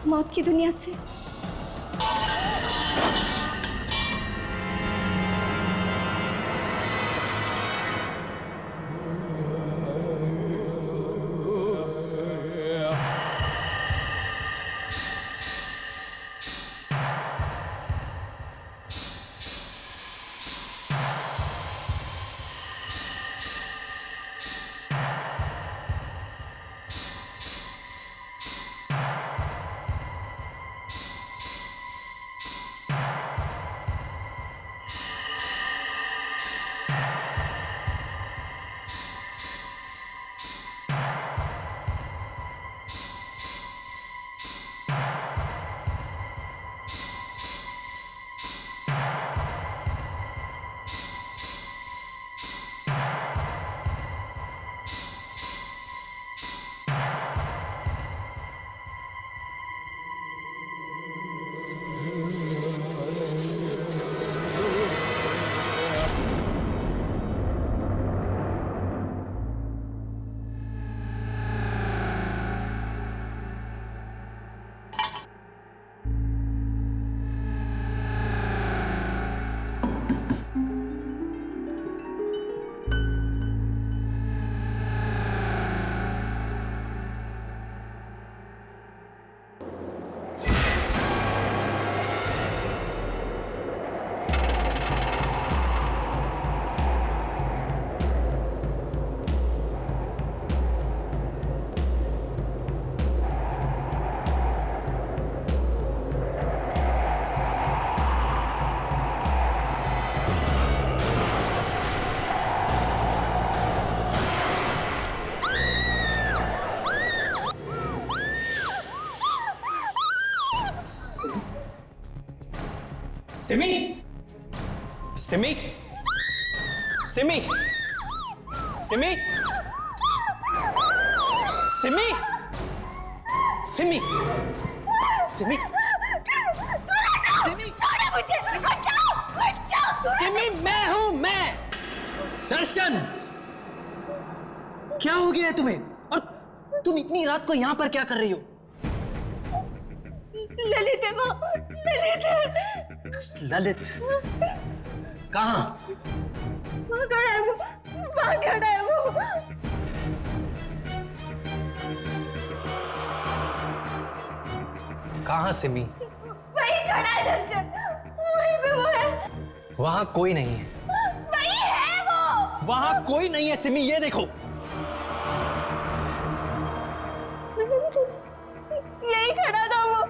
मौत की दुनिया से? सिमी, सिमी, सिमी, सिमी, सिमी, सिमी, सिमी, सिमी, छोड़ो मुझे, हट जाओ, हट जाओ। सिमी, मैं हूं, मैं दर्शन, क्या हो गया है तुम्हें? और तुम इतनी रात को यहाँ पर क्या कर रही हो? ललित है माँ, ललित है। ललित कहाँ? वहाँ खड़ा है वो, वहाँ खड़ा है वो। कहाँ सिमी? वही खड़ा है दर्शन, वहीं पे वो है। वहाँ कोई नहीं है। वही है वो। वहाँ कोई नहीं है सिमी, ये देखो। यही खड़ा था वो।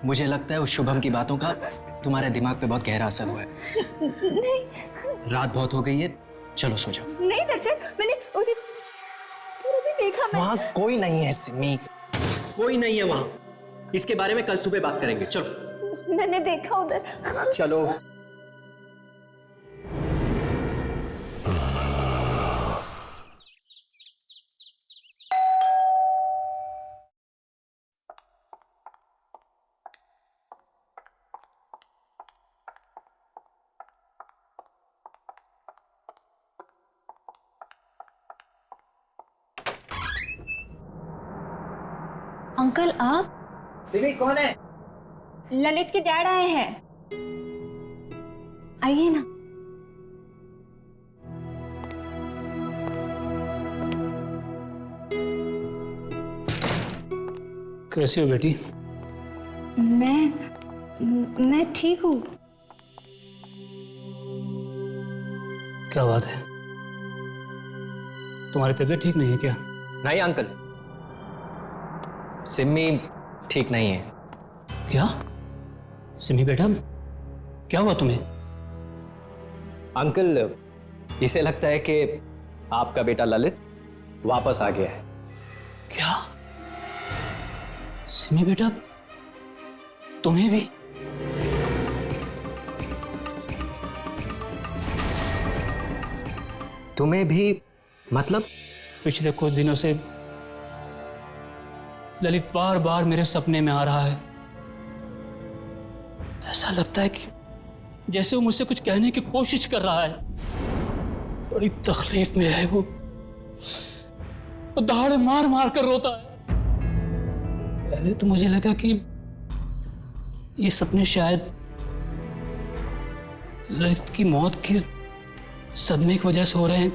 मुझे लगता है उस शुभम की बातों का तुम्हारे दिमाग पे बहुत गहरा असर हुआ है। नहीं, रात बहुत हो गई है, चलो सो जाओ। नहीं दर्शन, मैंने उधर भी देखा। वहाँ कोई नहीं है सिमी, कोई नहीं है वहाँ। इसके बारे में कल सुबह बात करेंगे, चलो। मैंने देखा उधर। चलो। अंकल आप? सिमी कौन है? ललित के डैड आए हैं, आइए ना। कैसी हो बेटी? मैं ठीक हूँ। क्या बात है, तुम्हारी तबीयत ठीक नहीं है क्या? नहीं अंकल, सिमी ठीक नहीं है। क्या? सिमी बेटा, क्या हुआ तुम्हें? अंकल, इसे लगता है कि आपका बेटा ललित वापस आ गया है। क्या? सिमी बेटा, तुम्हें भी? तुम्हें भी मतलब? पिछले कुछ दिनों से ललित बार बार मेरे सपने में आ रहा है। ऐसा लगता है कि जैसे वो मुझसे कुछ कहने की कोशिश कर रहा है। बड़ी तकलीफ में है वो दहाड़े मार मार कर रोता है। पहले तो मुझे लगा कि ये सपने शायद ललित की मौत के सदमे की वजह से हो रहे हैं,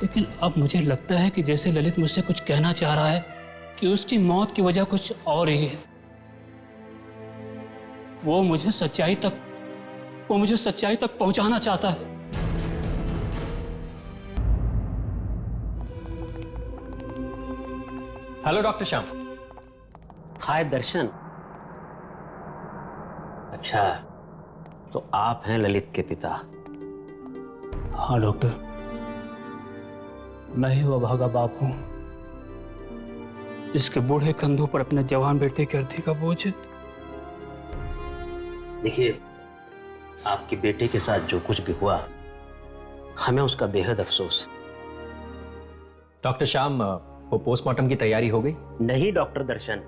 लेकिन अब मुझे लगता है कि जैसे ललित मुझसे कुछ कहना चाह रहा है कि उसकी मौत की वजह कुछ और ही है। वो मुझे सच्चाई तक पहुंचाना चाहता है। Hello doctor Shyam. Hi Darshan. अच्छा, तो आप हैं ललित के पिता? हाँ डॉक्टर, मैं ही वो अभागा बाप हूं जिसके बूढ़े कंधों पर अपने जवान बेटे के अर्थी का बोझ है। देखिए, आपके बेटे के साथ जो कुछ भी हुआ, हमें उसका बेहद अफसोस। डॉक्टर श्याम, वो पोस्टमार्टम की तैयारी हो गई? नहीं डॉक्टर दर्शन,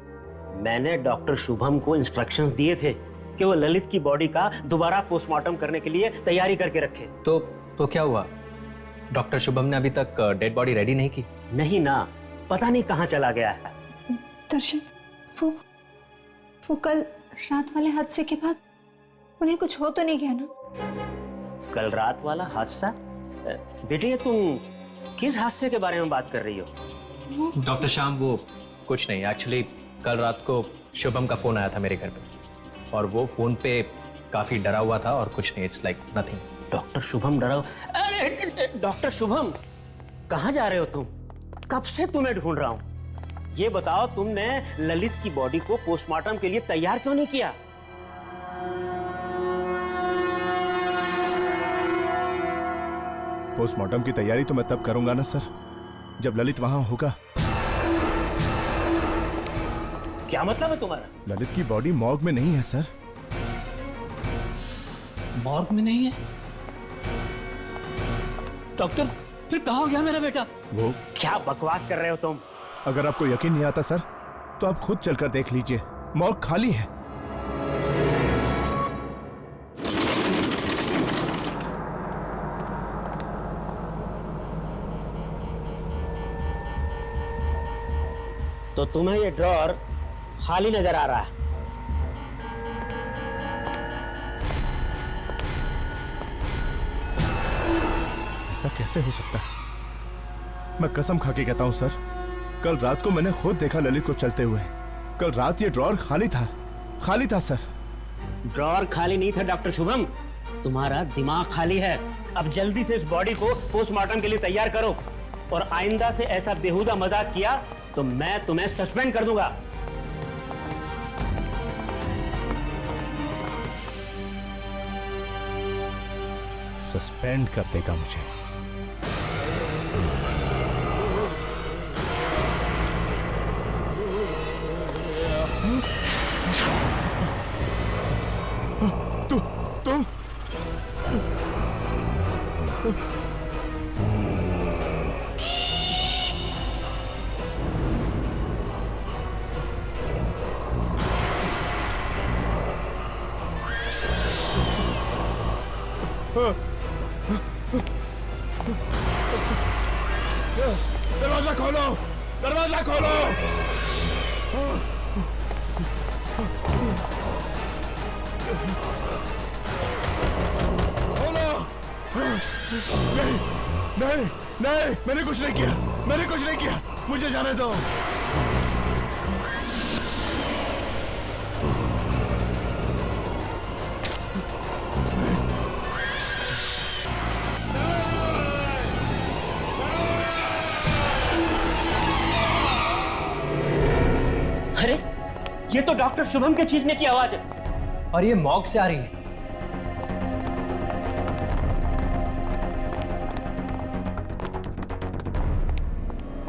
मैंने डॉक्टर शुभम को इंस्ट्रक्शंस दिए थे कि वो ललित की बॉडी का दोबारा पोस्टमार्टम करने के लिए तैयारी करके रखे। तो क्या हुआ? डॉक्टर शुभम ने अभी तक डेड बॉडी रेडी नहीं की? नहीं ना, पता नहीं कहाँ चला गया है। दर्शन, वो कल रात वाले हादसे के बाद उन्हें कुछ हो तो नहीं गया ना? कल रात वाला हादसा? बेटे, तुम किस हादसे के बारे में बात कर रही हो? डॉक्टर श्याम, वो कुछ नहीं। एक्चुअली कल रात को शुभम का फोन आया था मेरे घर पे, और वो फोन पे काफी डरा हुआ था और कुछ नहीं। It's like nothing. Doctor Shubham डरा? अरे डॉक्टर शुभम, कहाँ जा रहे हो तुम? कब से तुम्हें ढूंढ रहा हूं। ये बताओ, तुमने ललित की बॉडी को पोस्टमार्टम के लिए तैयार क्यों नहीं किया? पोस्टमार्टम की तैयारी तो मैं तब करूंगा ना सर, जब ललित वहां होगा। क्या मतलब है तुम्हारा? ललित की बॉडी मॉर्ग में नहीं है सर। मॉर्ग में नहीं है? डॉक्टर, फिर कहाँ हो गया मेरा बेटा? वो क्या बकवास कर रहे हो तुम? अगर आपको यकीन नहीं आता सर, तो आप खुद चलकर देख लीजिए, मॉर्ग खाली है। तो तुम्हें ये ड्रॉर खाली नजर आ रहा है। ऐसा कैसे हो सकता है? मैं कसम खा के कहता हूं सर, कल रात को मैंने खुद देखा ललित को चलते हुए। कल रात ये ड्रॉर खाली था सर। ड्रॉर खाली नहीं था डॉक्टर शुभम, तुम्हारा दिमाग खाली है। अब जल्दी से इस बॉडी को पोस्टमार्टम के लिए तैयार करो, और आइंदा से ऐसा बेहुदा मजाक किया तो मैं तुम्हें सस्पेंड कर दूंगा। सस्पेंड कर देगा मुझे? तुम दरवाजा खोलो, दरवाजा खोलो। नहीं नहीं नहीं, मैंने कुछ नहीं किया, मुझे जाने दो। अरे ये तो डॉक्टर शुभम के चीखने की आवाज है, और ये मॉर्ग से आ रही है।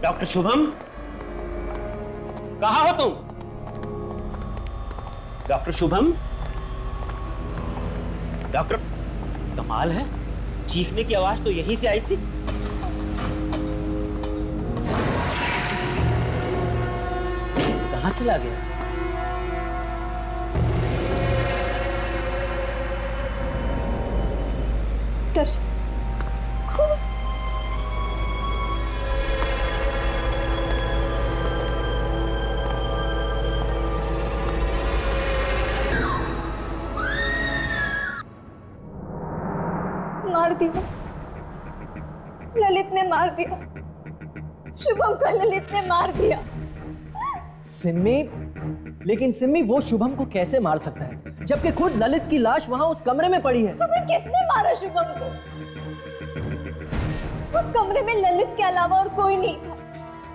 डॉक्टर शुभम, कहाँ हो तुम? डॉक्टर शुभम, डॉक्टर, कमाल है, चीखने की आवाज तो यहीं से आई थी। कहाँ चला गया? मार दिया, ललित ने मार दिया, शुभम को ललित ने मार दिया। सिम्मी, लेकिन सिम्मी वो शुभम को कैसे मार सकता है जबकि खुद ललित की लाश वहां उस कमरे में पड़ी है? तो फिर किसने मारा शुभम को? उस कमरे में ललित के अलावा और कोई नहीं था,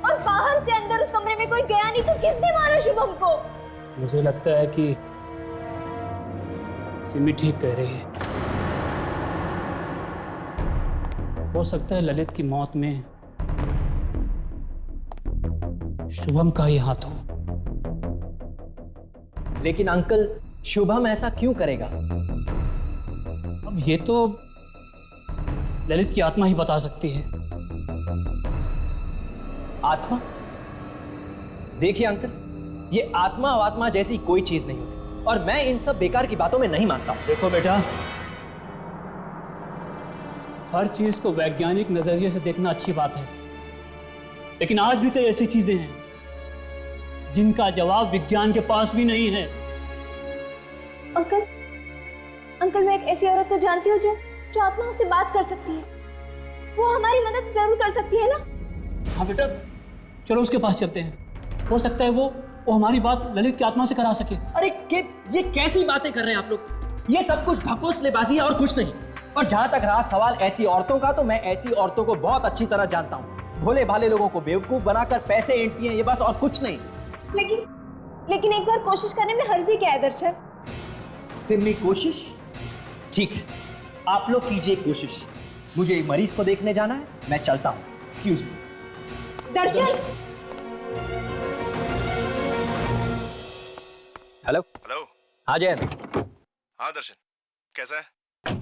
और बाहर से अंदर उस कमरे में कोई गया नहीं, तो किसने मारा शुभम को? मुझे लगता है कि सिमी ठीक कह रही है। हो सकता है ललित की मौत में शुभम का ही हाथ हो। लेकिन अंकल, शुभम ऐसा क्यों करेगा? अब ये तो ललित की आत्मा ही बता सकती है। आत्मा? देखिए अंकल, ये आत्मा जैसी कोई चीज नहीं होती, और मैं इन सब बेकार की बातों में नहीं मानता हूं। देखो बेटा, हर चीज को वैज्ञानिक नजरिए से देखना अच्छी बात है, लेकिन आज भी तो ऐसी चीजें हैं जिनका जवाब विज्ञान के पास भी नहीं है। अंकल, अंकल, मैं एक ऐसी औरत को जानती हूँ जो आत्मा से बात कर सकती है। वो हमारी मदद जरूर कर सकती है ना? हाँ बेटा, चलो उसके पास चलते हैं। हो सकता है वो हमारी बात ललित की आत्मा से करा सके। अरे ये कैसी बातें कर रहे हैं आप लोग? ये सब कुछ ढकोसलेबाजी है और कुछ नहीं। और जहां तक रहा सवाल ऐसी औरतों का, तो मैं ऐसी औरतों को बहुत अच्छी तरह जानता हूँ। भोले भाले लोगों को बेवकूफ बनाकर पैसे ऐंठती हैं, ये बस, और कुछ नहीं। लेकिन एक बार कोशिश करने में हर्जी क्या है दर्शन? सिम्मी, कोशिश ठीक है, आप लोग कीजिए कोशिश। मुझे मरीज को देखने जाना है, मैं चलता हूँ। Excuse me. Darshan. Hello. Hello. हाँ जैन। हाँ दर्शन, कैसा है?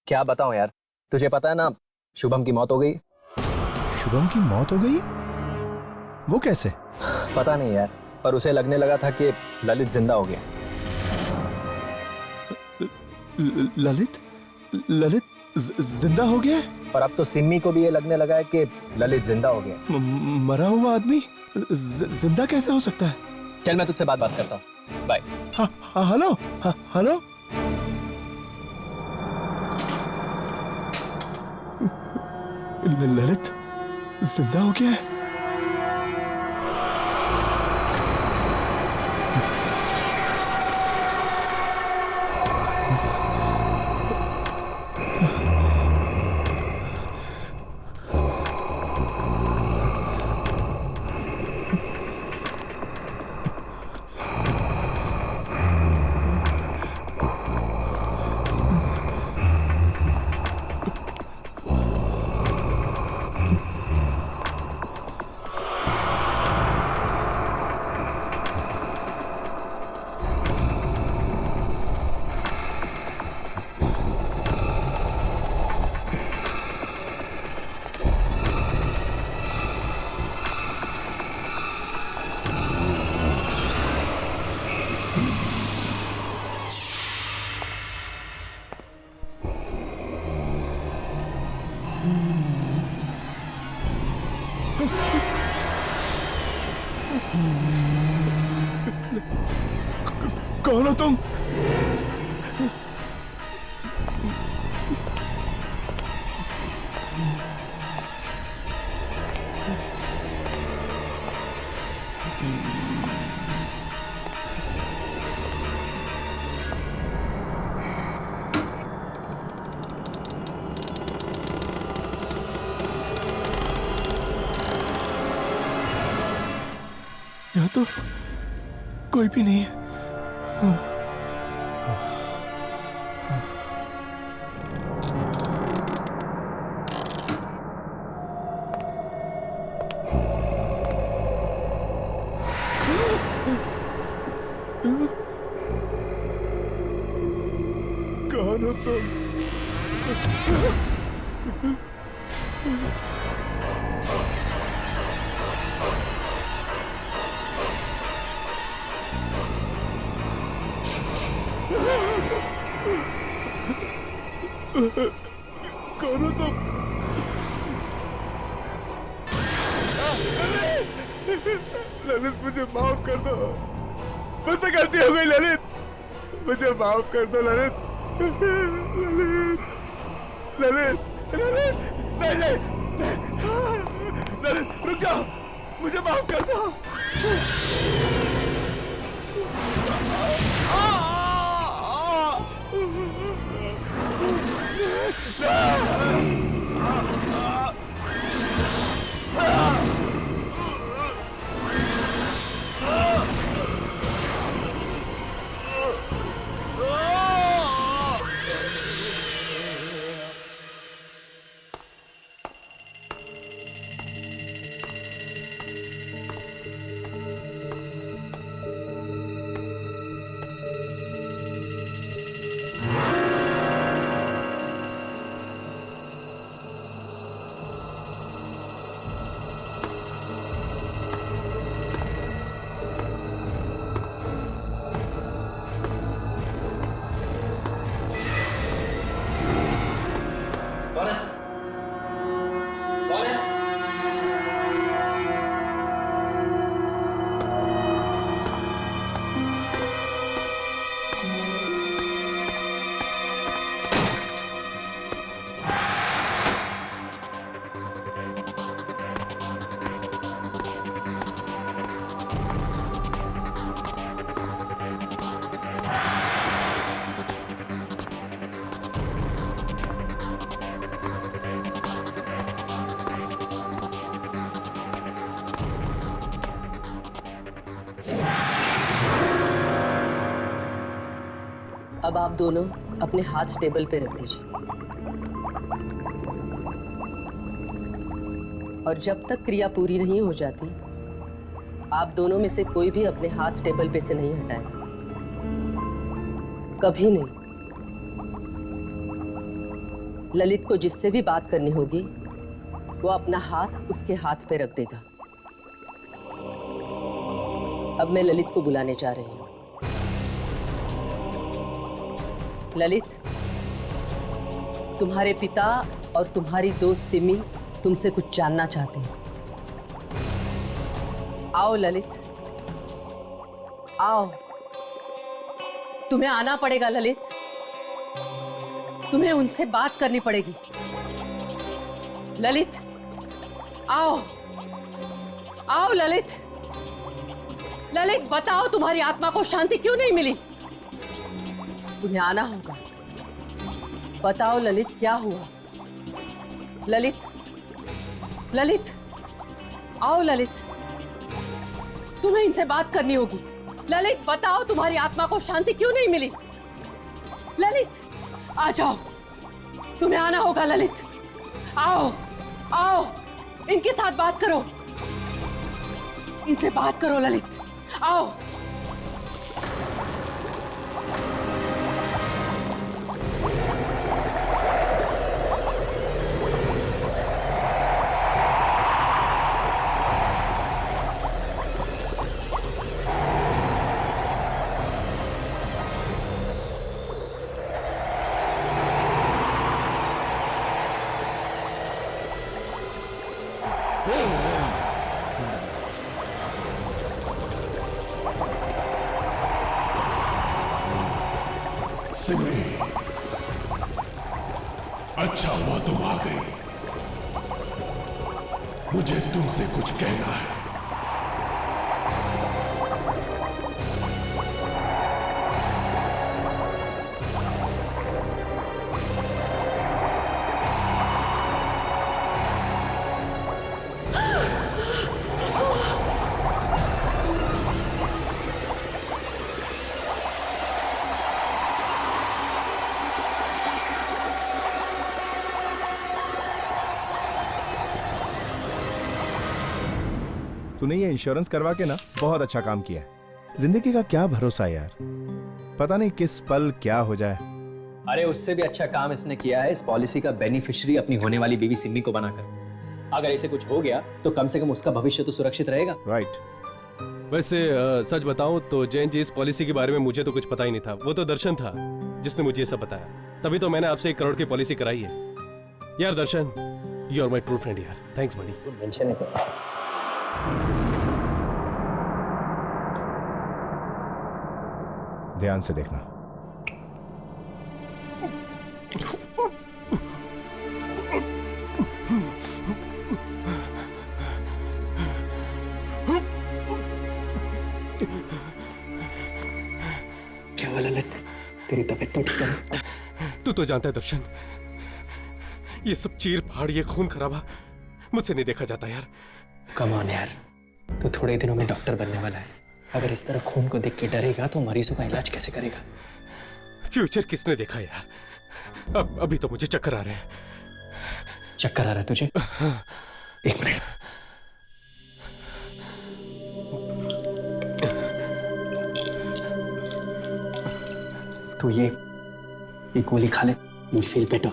क्या बताऊं यार, तुझे पता है ना, शुभम की मौत हो गई। शुभम की मौत हो गई? वो कैसे? पता नहीं यार, पर उसे लगने लगा था कि ललित जिंदा हो गया। ललित? ललित जिंदा हो गया? और अब तो सिम्मी को भी ये लगने लगा है कि ललित जिंदा हो गया। मरा हुआ आदमी जिंदा कैसे हो सकता है? चल मैं तुझसे बात करता हूँ। बाय। हाँ हेलो। हाँ हेलो। ललित जिंदा हो गया है? कौन हो तुम? यहाँ तो कोई भी नहीं है। कौन हो तुम? कौन हो तुम? ललित मुझे माफ कर दो, मुझसे गलती हो गई ललित, मुझे माफ कर दो ललित। ललित ललित ललित नहीं नहीं ललित रुक जाओ, मुझे माफ कर दो। कौन है? कौन है? अब आप दोनों अपने हाथ टेबल पे रख दीजिए और जब तक क्रिया पूरी नहीं हो जाती आप दोनों में से कोई भी अपने हाथ टेबल पे से नहीं हटाएगा, कभी नहीं। ललित को जिससे भी बात करनी होगी वो अपना हाथ उसके हाथ पे रख देगा। अब मैं ललित को बुलाने जा रही हूँ। ललित, तुम्हारे पिता और तुम्हारी दोस्त सिमी तुमसे कुछ जानना चाहते हैं। आओ ललित, आओ। तुम्हें आना पड़ेगा ललित, तुम्हें उनसे बात करनी पड़ेगी। ललित, आओ, आओ ललित। ललित, बताओ तुम्हारी आत्मा को शांति क्यों नहीं मिली? तुम्हें आना होगा। बताओ ललित, क्या हुआ? ललित, ललित, आओ ललित, तुम्हें इनसे बात करनी होगी। ललित, बताओ तुम्हारी आत्मा को शांति क्यों नहीं मिली? ललित, आ जाओ, तुम्हें आना होगा ललित। आओ, आओ, इनके साथ बात करो, इनसे बात करो ललित, आओ। सिमी, अच्छा हुआ तुम आ गई। मुझे तुमसे कुछ कहना है। तूने ये इंश्योरेंस करवा के ना बहुत अच्छा काम किया है। जिंदगी का क्या भरोसा यार, पता नहीं किस पल क्या हो जाए। अरे उससे भी अच्छा काम इसने किया है, इस पॉलिसी का बेनिफिशियरी अपनी होने वाली बीवी सिमी को बनाकर। अगर इसे कुछ हो गया तो कम से कम उसका भविष्य तो सुरक्षित रहेगा। राइट। वैसे सच बताऊं तो जैन जी, इस पॉलिसी के बारे में मुझे तो कुछ पता ही नहीं था। वो तो दर्शन था जिसने मुझे ये सब बताया, तभी तो मैंने आपसे 1 करोड़ की पॉलिसी कराई है। यार Darshan, you are my true friend यार, थैंक्स बड़ी। मेंशन है। ध्यान से देखना। क्या हुआ ललित, तेरी तबीयत तो ठीक है? तू तो जानता है दर्शन, ये सब चीर फाड़, ये खून खराबा मुझसे नहीं देखा जाता यार। कम ऑन यार, तो थोड़े दिनों में डॉक्टर बनने वाला है। अगर इस तरह खून को देख के डरेगा तो मरीजों का इलाज कैसे करेगा? फ्यूचर किसने देखा यार? अभी तो मुझे चक्कर आ रहे हैं। चक्कर आ रहा है तुझे? 1 मिनट। तो ये गोली खा ले, you feel better.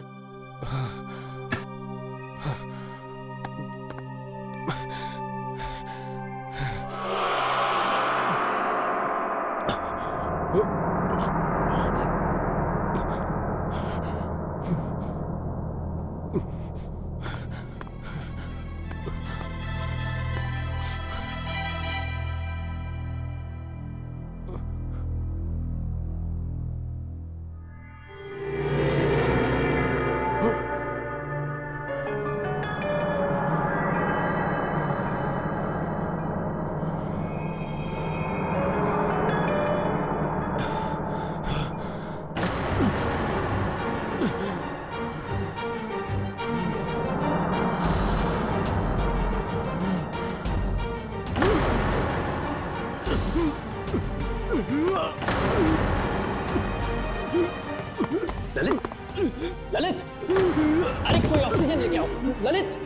Lalit, Lalit, अरे कोई ऑक्सीजन लेके आओ। Lalit,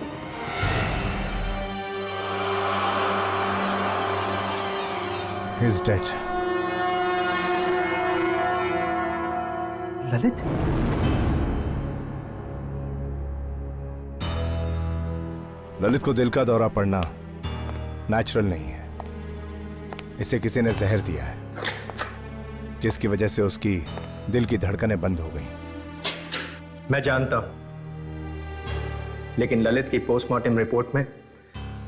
He's dead. ललित, ललित को दिल का दौरा पड़ना नेचुरल नहीं है। इसे किसी ने जहर दिया है, जिसकी वजह से उसकी दिल की धड़कनें बंद हो गई। मैं जानता हूं, लेकिन ललित की पोस्टमार्टम रिपोर्ट में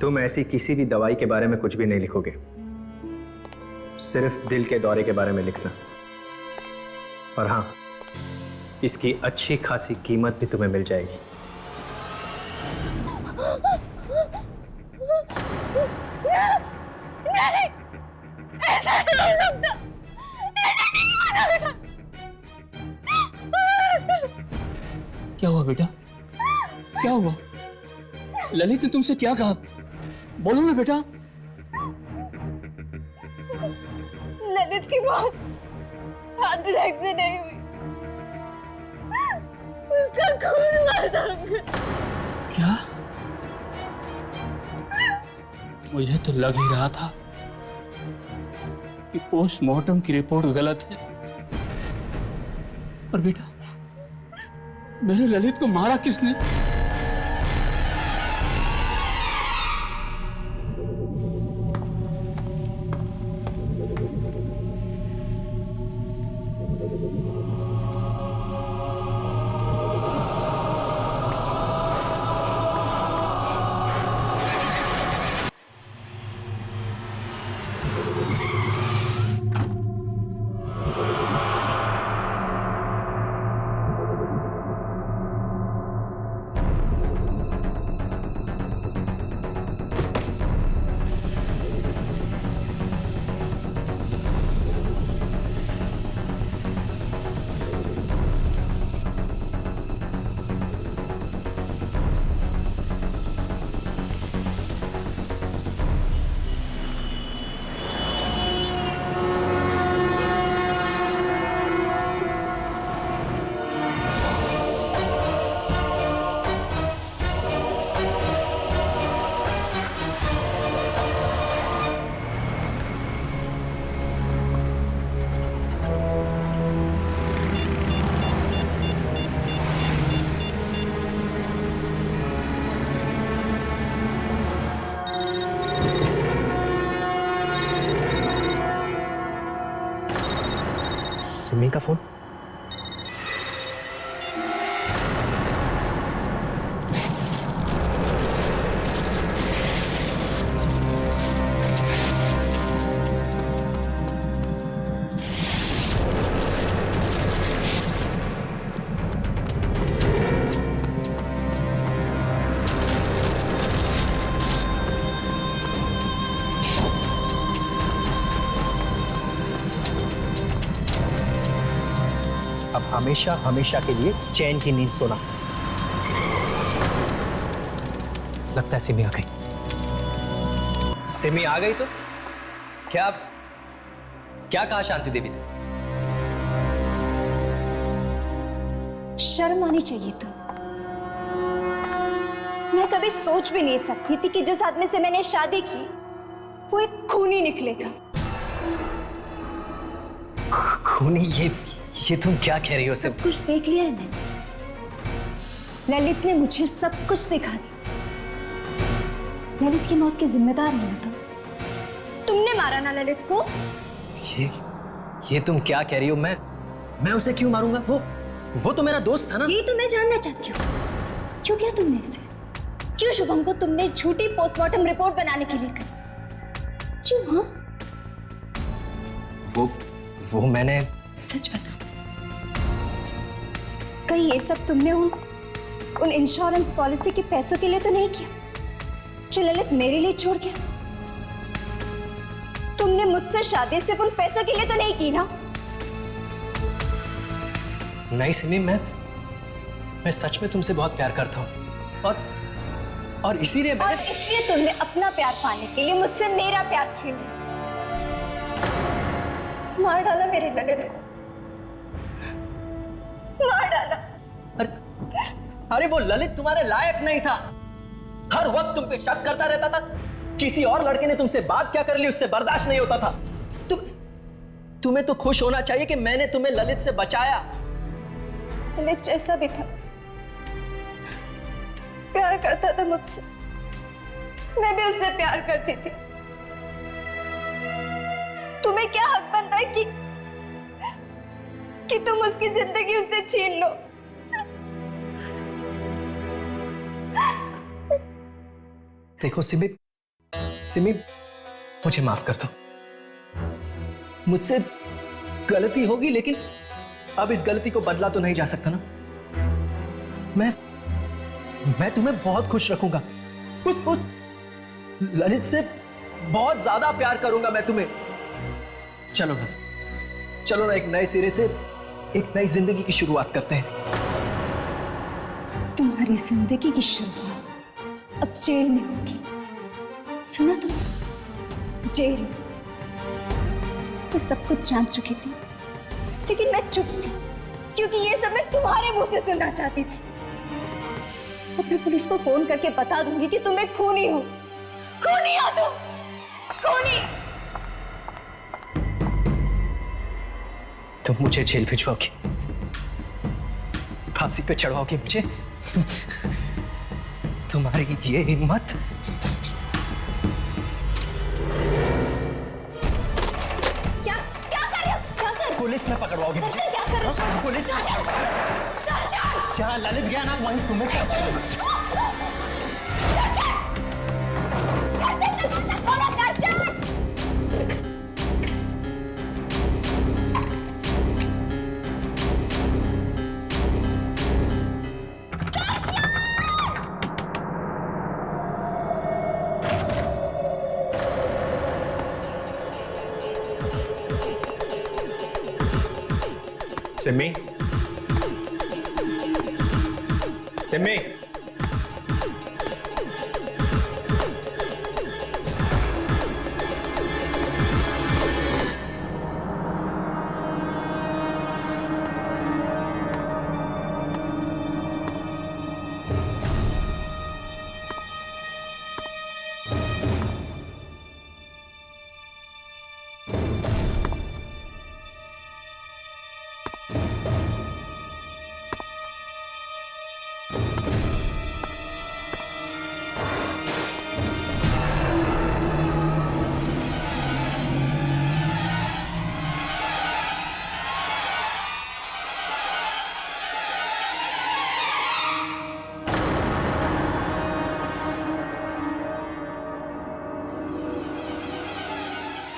तुम ऐसी किसी भी दवाई के बारे में कुछ भी नहीं लिखोगे, सिर्फ दिल के दौरे के बारे में लिखना। और हाँ, इसकी अच्छी खासी कीमत भी तुम्हें मिल जाएगी। नहीं, ऐसा नहीं हो सकता, ऐसा नहीं हो सकता। क्या हुआ बेटा? क्या हुआ? ललित ने तुमसे क्या कहा? बोलो ना बेटा। ललित की मौत हार्ट अटैक से नहीं हुई, उसका खून हुआ था। क्या? मुझे तो लग ही रहा था कि पोस्टमार्टम की रिपोर्ट गलत है। और बेटा, मेरे ललित को मारा किसने? सिमी का फोन। अब हमेशा हमेशा के लिए चैन की नींद सोना। लगता है सिमी आ गई। सिमी आ गई तो क्या क्या कहा शांति देवी ने? शर्म आनी चाहिए तुम। मैं कभी सोच भी नहीं सकती थी कि जिस आदमी से मैंने शादी की वो एक खूनी निकलेगा। खूनी? ये तुम क्या कह रही हो? सब कुछ देख लिया है मैंने। ललित ने मुझे सब कुछ दिखा दिया। ललित की मौत के जिम्मेदार हो ना तुम। तुमने मारा ना ललित को। ये तुम क्या कह रही हो? मैं उसे क्यों मारूंगा? वो तो मेरा दोस्त था ना। ये तो मैं जानना चाहती हूँ, क्यों किया तुमने इसे? क्यों शुभम को तुमने झूठी पोस्टमार्टम रिपोर्ट बनाने के लिए कही? क्यों? हाँ, वो मैंने। सच बताओ, कहीं ये सब तुमने उन इंश्योरेंस पॉलिसी के पैसों के लिए तो नहीं किया जो ललित मेरे लिए छोड़ गया? तुमने मुझसे शादी सिर्फ उन पैसों के लिए तो नहीं की ना? नहीं सिमी, मैं सच में तुमसे बहुत प्यार करता हूँ और इसीलिए तुमने अपना प्यार पाने के लिए मुझसे मेरा प्यार छीन लिया। मार डाला मेरे ललित को, मार डाला। अरे वो ललित तुम्हारे लायक नहीं था। हर वक्त तुम पे शक करता रहता था। किसी और लड़के ने तुमसे बात क्या कर ली उससे बर्दाश्त नहीं होता था। तुम्हें तो खुश होना चाहिए कि मैंने तुम्हें ललित से बचाया। ललित जैसा भी था, प्यार करता था मुझसे, मैं भी उससे प्यार करती थी। तुम्हें क्या हक बनता है कि तुम उसकी जिंदगी उससे छीन लो? देखो सिमी, सिमी मुझे माफ कर दो। मुझसे गलती होगी, लेकिन अब इस गलती को बदला तो नहीं जा सकता ना। मैं तुम्हें बहुत खुश रखूंगा। उस ललित से बहुत ज्यादा प्यार करूंगा मैं तुम्हें। चलो बस, चलो ना, एक नए सिरे से एक नई जिंदगी की शुरुआत करते हैं। तुम्हारी जिंदगी की शुरुआत अब जेल में होगी, सुना तुम? जेल। मैं सब कुछ जान चुकी थी, लेकिन मैं चुप थी क्योंकि ये सब मैं तुम्हारे मुंह से सुनना चाहती थी। अब मैं पुलिस को फोन करके बता दूंगी कि तुम एक खूनी हो। खूनी हो तुम, खूनी। तुम मुझे जेल भिजवाओगी, फांसी पे चढ़वाओगी मुझे? तुम्हारी ये हिम्मत? क्या क्या कर रहे हो? क्या कर? पुलिस में पकड़वाओगी मुझे? दर्शन क्या कर रहे हो? पुलिस में। दर्शन! जहाँ ललित गया ना, वहीं तुम्हें क्या चाहिए? दर्शन! दर्शन, दरवाजा खोलो, दर्शन! सिमी, सिमी,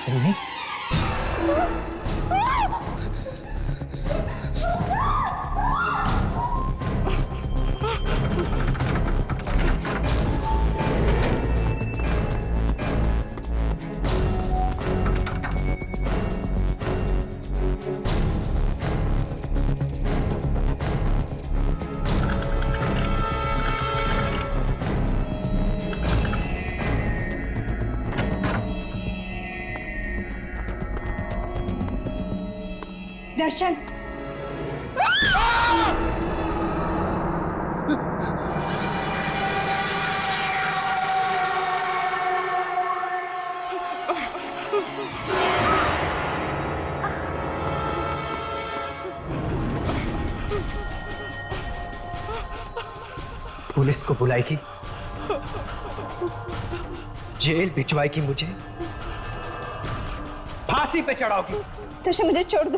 सिमी, दर्शन! पुलिस को बुलाएगी, जेल भिजवाएगी मुझे, फांसी पे चढ़ाओगी। दर्शन मुझे छोड़ दो,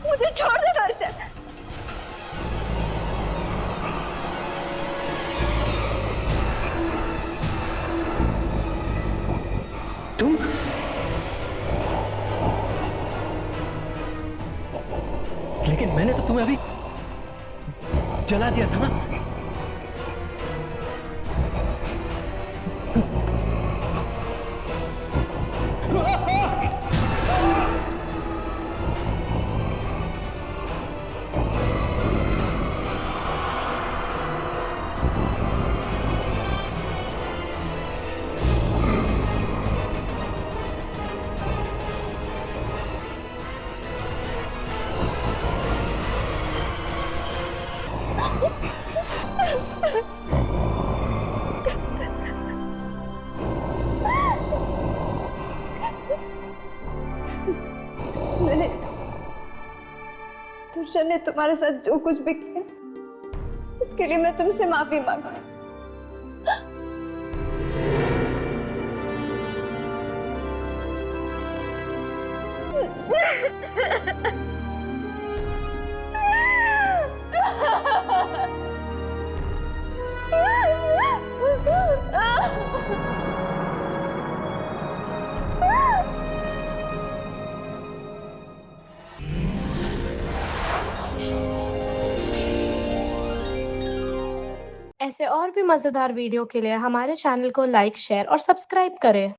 मुझे छोड़ दो दर्शन। तुम लेकिन मैंने तो तुम्हें अभी जला दिया था ना। दर्शन ने तुम्हारे साथ जो कुछ भी किया, उसके लिए मैं तुमसे माफी मांगू। ऐसे और भी मज़ेदार वीडियो के लिए हमारे चैनल को लाइक, शेयर और सब्सक्राइब करें।